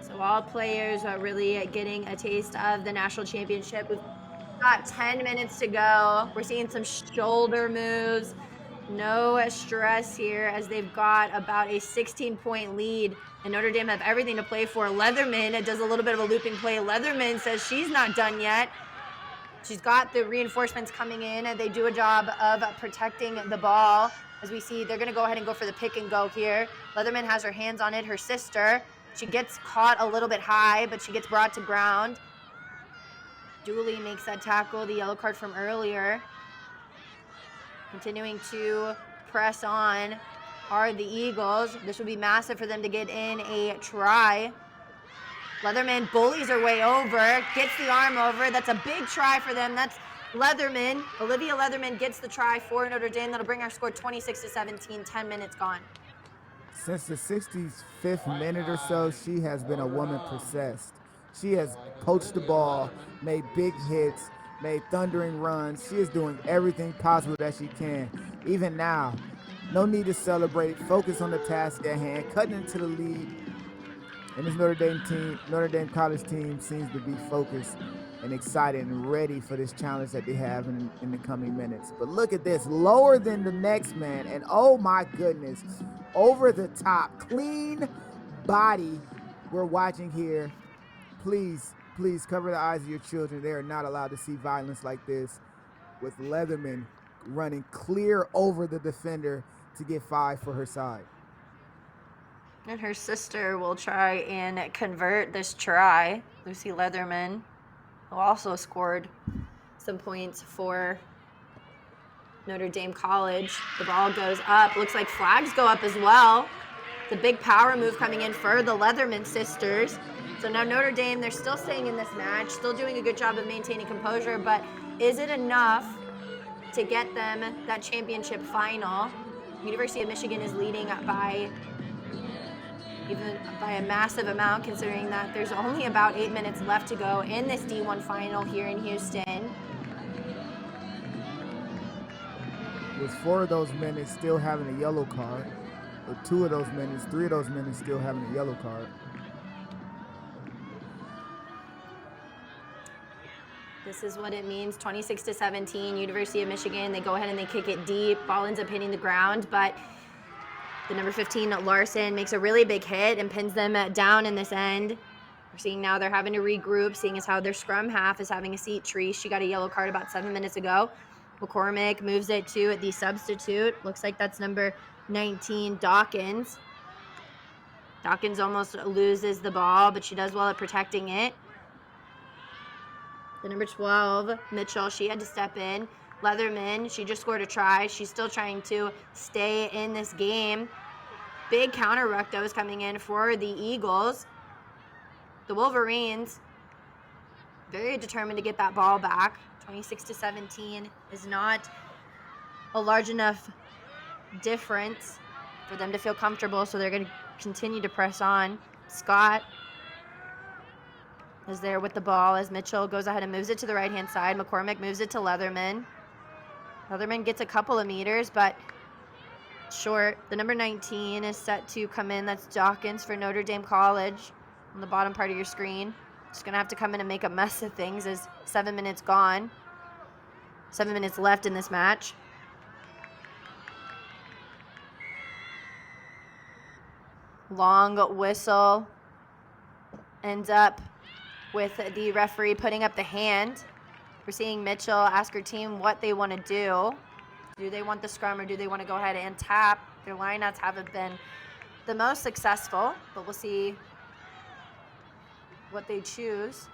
So all players are really getting a taste of the national championship. We've got 10 minutes to go. We're seeing some shoulder moves. No stress here as they've got about a 16-point lead. And Notre Dame have everything to play for. Leatherman does a little bit of a looping play. Leatherman says she's not done yet. She's got the reinforcements coming in, and they do a job of protecting the ball. As we see, they're going to go ahead and go for the pick and go here. Leatherman has her hands on it. Her sister, she gets caught a little bit high, but she gets brought to ground. Dooley makes that tackle, the yellow card from earlier. Continuing to press on are the Eagles. This would be massive for them to get in a try. Leatherman bullies her way over, gets the arm over. That's a big try for them. That's Leatherman. Olivia Leatherman gets the try for Notre Dame. That'll bring our score 26-17, 10 minutes gone. Since the 65th minute or so, she has been a woman possessed. She has poached the ball, made big hits, made thundering runs. She is doing everything possible that she can. Even now, no need to celebrate. Focus on the task at hand, cutting into the lead. And this Notre Dame College team seems to be focused and excited and ready for this challenge that they have in the coming minutes. But look at this, lower than the next man, and oh my goodness, over the top, clean body we're watching here. Please cover the eyes of your children. They are not allowed to see violence like this, with Leatherman running clear over the defender to get 5 for her side. And her sister will try and convert this try. Lucy Leatherman, who also scored some points for Notre Dame College. The ball goes up. Looks like flags go up as well. It's a big power move coming in for the Leatherman sisters. So now Notre Dame, they're still staying in this match, still doing a good job of maintaining composure, but is it enough to get them that championship final? University of Michigan is leading by a massive amount, considering that there's only about 8 minutes left to go in this D1 final here in Houston. With 4 of those minutes still having a yellow card, or 2 of those minutes, 3 of those minutes still having a yellow card. This is what it means, 26-17, University of Michigan. They go ahead and they kick it deep. Ball ends up hitting the ground, but the number 15, Larson, makes a really big hit and pins them down in this end. We're seeing now they're having to regroup, seeing as how their scrum half is having a seat tree. She got a yellow card about 7 minutes ago. McCormick moves it to the substitute. Looks like that's number 19, Dawkins. Dawkins almost loses the ball, but she does well at protecting it. The number 12, Mitchell, she had to step in. Leatherman, she just scored a try. She's still trying to stay in this game. Big counter ruck that was coming in for the Eagles. The Wolverines, very determined to get that ball back. 26-17 is not a large enough difference for them to feel comfortable, so they're going to continue to press on. Scott is there with the ball as Mitchell goes ahead and moves it to the right-hand side. McCormick moves it to Leatherman. Leatherman gets a couple of meters, but short. The number 19 is set to come in. That's Dawkins for Notre Dame College on the bottom part of your screen. Just going to have to come in and make a mess of things as 7 minutes gone. 7 minutes left in this match. Long whistle ends up with the referee putting up the hand. We're seeing Mitchell ask her team what they want to do. Do they want the scrum or do they want to go ahead and tap? Their lineouts haven't been the most successful, but we'll see what they choose.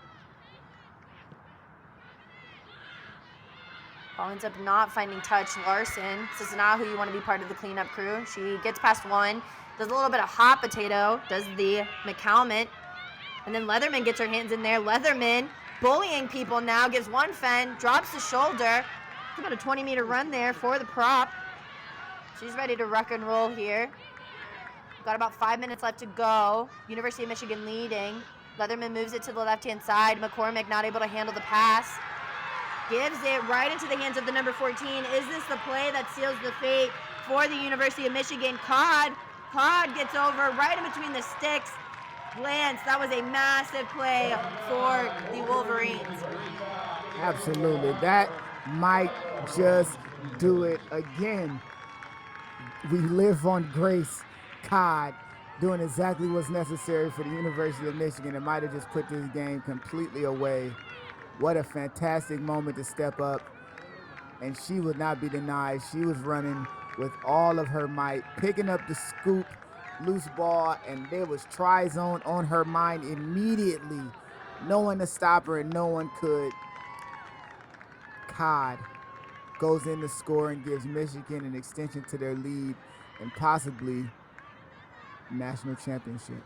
Ball ends up not finding touch. Larson, this is not who you want to be part of the cleanup crew. She gets past one, does a little bit of hot potato, does the McCalmont, and then Leatherman gets her hands in there. Leatherman bullying people now, gives one fend, drops the shoulder. It's about a 20-meter run there for the prop. She's ready to rock and roll here. Got about 5 minutes left to go. University of Michigan leading. Leatherman moves it to the left-hand side. McCormick not able to handle the pass. Gives it right into the hands of the number 14. Is this the play that seals the fate for the University of Michigan? Codd gets over right in between the sticks. Lance, that was a massive play for the Wolverines. Absolutely. That might just do it again. We live on Grace Codd doing exactly what's necessary for the University of Michigan. It might have just put this game completely away. What a fantastic moment to step up. And she would not be denied. She was running with all of her might, picking up the scoop, loose ball, and there was try zone on her mind immediately. No one to stop her, and no one could. Codd goes in to score and gives Michigan an extension to their lead and possibly national championship.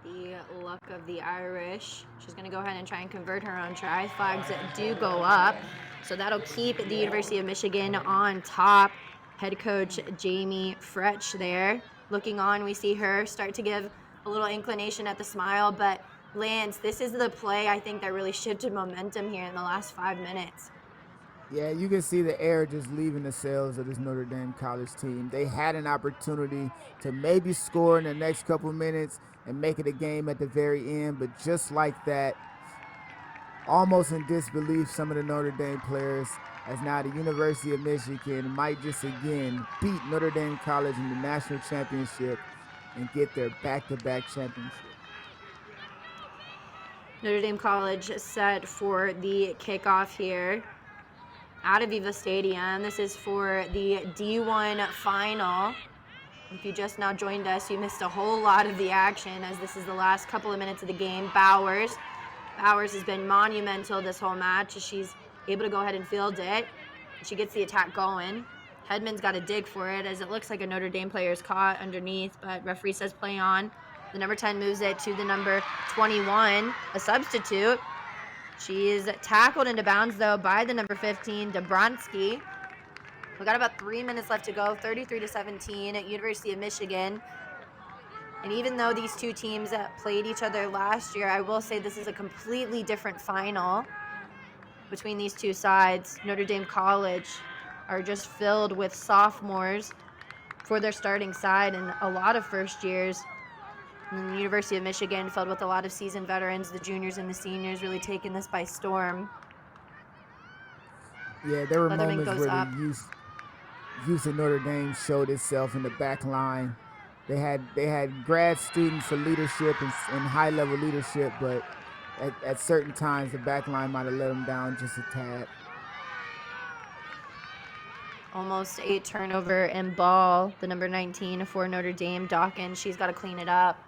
The luck of the Irish. She's going to go ahead and try and convert her own try. Flags do go up, so that'll keep the University of Michigan on top. Head coach Jamie Fretch there. Looking on, we see her start to give a little inclination at the smile, but Lance, this is the play I think that really shifted momentum here in the last 5 minutes. Yeah, you can see the air just leaving the sails of this Notre Dame college team. They had an opportunity to maybe score in the next couple minutes and make it a game at the very end, but just like that, almost in disbelief, some of the Notre Dame players, as now the University of Michigan might just again beat Notre Dame College in the national championship and get their back-to-back championship. Notre Dame College set for the kickoff here out of Viva Stadium. This is for the D1 final. If you just now joined us, you missed a whole lot of the action as this is the last couple of minutes of the game. Bowers has been monumental this whole match as she's able to go ahead and field it. She gets the attack going. Hedman's got to dig for it as it looks like a Notre Dame player is caught underneath, but referee says play on. The number 10 moves it to the number 21, a substitute. She is tackled into bounds, though, by the number 15, Dabronsky. We got about 3 minutes left to go, 33-17 at University of Michigan. And even though these two teams played each other last year, I will say this is a completely different final between these two sides. Notre Dame College are just filled with sophomores for their starting side and a lot of first years. And the University of Michigan filled with a lot of seasoned veterans, the juniors and the seniors really taking this by storm. Yeah, there were Leatherman moments goes where up. the use of Notre Dame showed itself in the back line. They had grad students of leadership and high-level leadership, but at certain times the back line might have let them down just a tad. Almost a turnover and ball. The number 19 for Notre Dame, Dawkins, she's got to clean it up.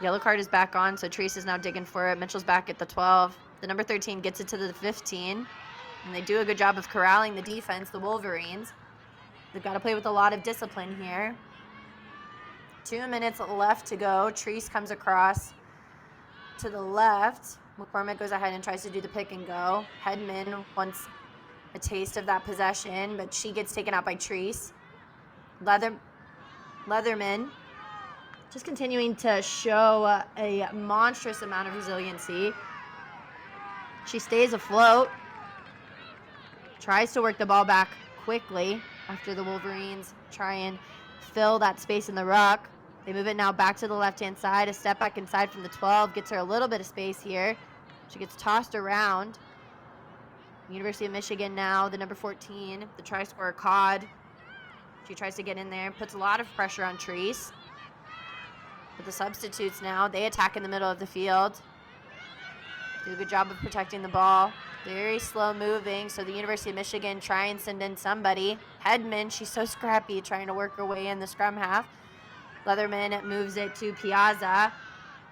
Yellow card is back on, so Treese is now digging for it. Mitchell's back at the 12. The number 13 gets it to the 15, and they do a good job of corralling the defense, the Wolverines. They've got to play with a lot of discipline here. 2 minutes left to go. Treese comes across to the left. McCormick goes ahead and tries to do the pick and go. Hedman wants a taste of that possession, but she gets taken out by Treese. Leatherman just continuing to show a monstrous amount of resiliency. She stays afloat. Tries to work the ball back quickly after the Wolverines try and fill that space in the ruck. They move it now back to the left-hand side. A step back inside from the 12 gets her a little bit of space here. She gets tossed around. University of Michigan now, the number 14, the try scorer Cod. She tries to get in there, puts a lot of pressure on Treese. But the substitutes now, they attack in the middle of the field. Do a good job of protecting the ball. Very slow moving, so the University of Michigan try and send in somebody. Hedman, she's so scrappy, trying to work her way in the scrum half. Leatherman moves it to Piazza.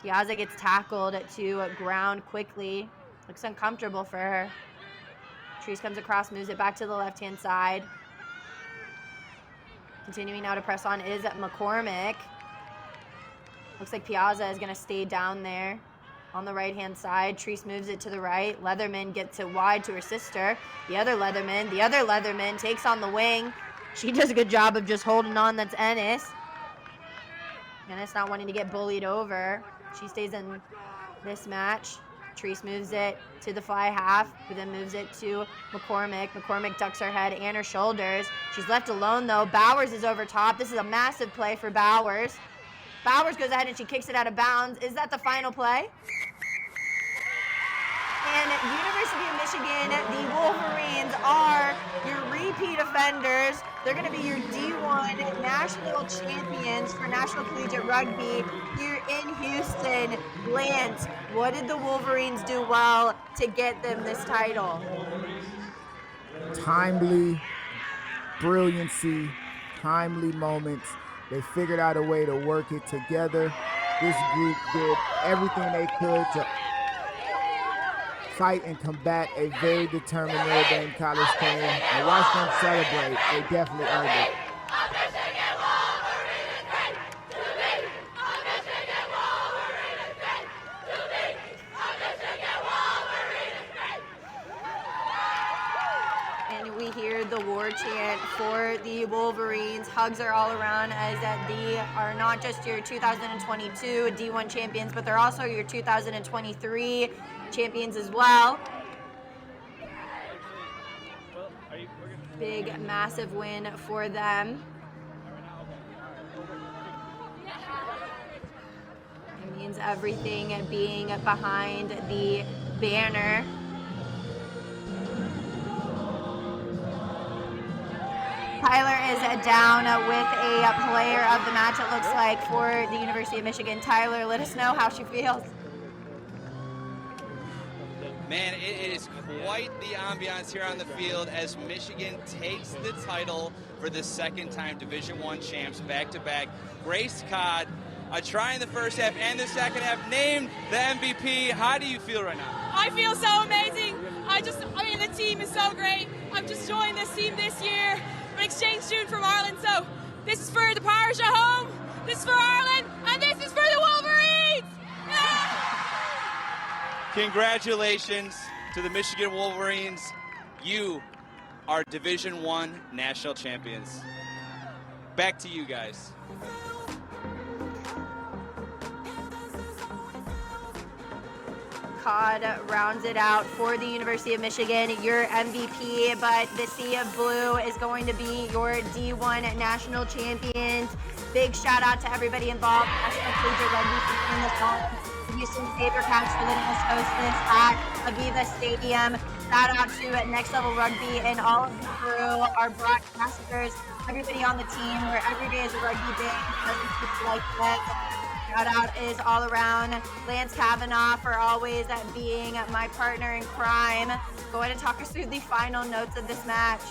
Piazza gets tackled to ground quickly. Looks uncomfortable for her. Treese comes across, moves it back to the left-hand side. Continuing now to press on is McCormick. Looks like Piazza is going to stay down there on the right-hand side. Treese moves it to the right. Leatherman gets it wide to her sister. The other Leatherman takes on the wing. She does a good job of just holding on. That's Ennis. Ennis not wanting to get bullied over. She stays in this match. Treese moves it to the fly half, who then moves it to McCormick. McCormick ducks her head and her shoulders. She's left alone, though. Bowers is over top. This is a massive play for Bowers. Bowers goes ahead and she kicks it out of bounds. Is that the final play? And University of Michigan, the Wolverines are your repeat offenders. They're going to be your D1 national champions for National Collegiate Rugby here in Houston. Lance, what did the Wolverines do well to get them this title? Timely, brilliancy, timely moments. They figured out a way to work it together. This group did everything they could to fight and combat a very determined Notre Dame College team. And watch them celebrate. They definitely earned it. And we hear the war chant for the Wolverines. Hugs are all around as they are not just your 2022 D1 champions, but they're also your 2023 champions as well. Big, massive win for them. It means everything being behind the banner. Tyler is down with a player of the match, it looks like, for the University of Michigan. Tyler, let us know how she feels. Man, it is quite the ambiance here on the field as Michigan takes the title for the second time, Division I champs back-to-back. Grace Cod, a try in the first half and the second half, named the MVP. How do you feel right now? I feel so amazing. I mean, the team is so great. I've just joined this team this year. I'm an exchange student from Ireland, so this is for the parish at home, this is for Ireland, and this is for the Wolverines! Yeah! Congratulations to the Michigan Wolverines. You are Division I national champions. Back to you guys. Cod rounds it out for the University of Michigan, your MVP, but the Sea of Blue is going to be your D1 national champions. Big shout out to everybody involved. National Collegiate Rugby for putting this on. Houston SaberCats for letting us host this at Aviva Stadium. Shout out to Next Level Rugby and all of the crew, our broadcasters, everybody on the team, where every day is a rugby day. Doesn't keep like that. Shout out is all around Lance Kavanaugh for always being my partner in crime. Go ahead and talk us through the final notes of this match.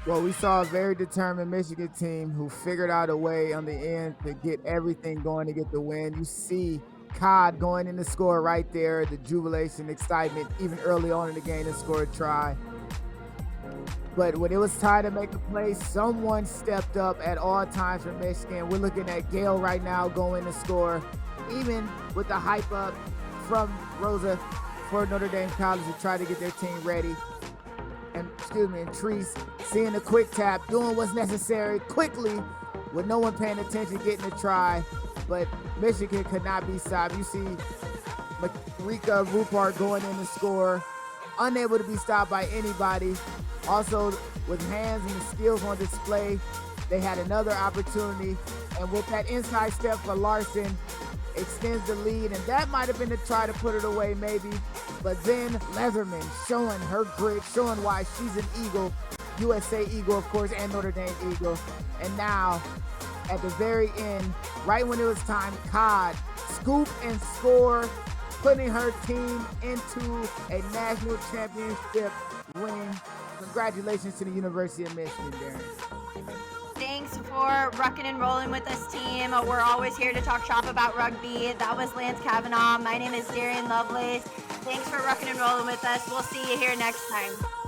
Well, we saw a very determined Michigan team who figured out a way on the end to get everything going to get the win. You see Codd going in to score right there, the jubilation, excitement, even early on in the game to score a try. But when it was time to make a play, someone stepped up at all times for Michigan. We're looking at Gale right now going to score, even with the hype up from Rosa for Notre Dame College to try to get their team ready. And Treese seeing the quick tap, doing what's necessary quickly with no one paying attention, getting a try. But Michigan could not be stopped. You see Rika Rupert going in to score, unable to be stopped by anybody. Also, with hands and the skills on display, they had another opportunity. And with that inside step for Larson, extends the lead. And that might have been to try to put it away maybe. But then Leatherman showing her grit, showing why she's an Eagle, USA Eagle, of course, and Notre Dame Eagle. And now, at the very end, right when it was time, Codd scoop and score, putting her team into a national championship ring. Congratulations to the University of Michigan, Darren. Thanks for rocking and rolling with us, team. We're always here to talk shop about rugby. That was Lance Kavanaugh. My name is Darian Lovelace. Thanks for rocking and rolling with us. We'll see you here next time.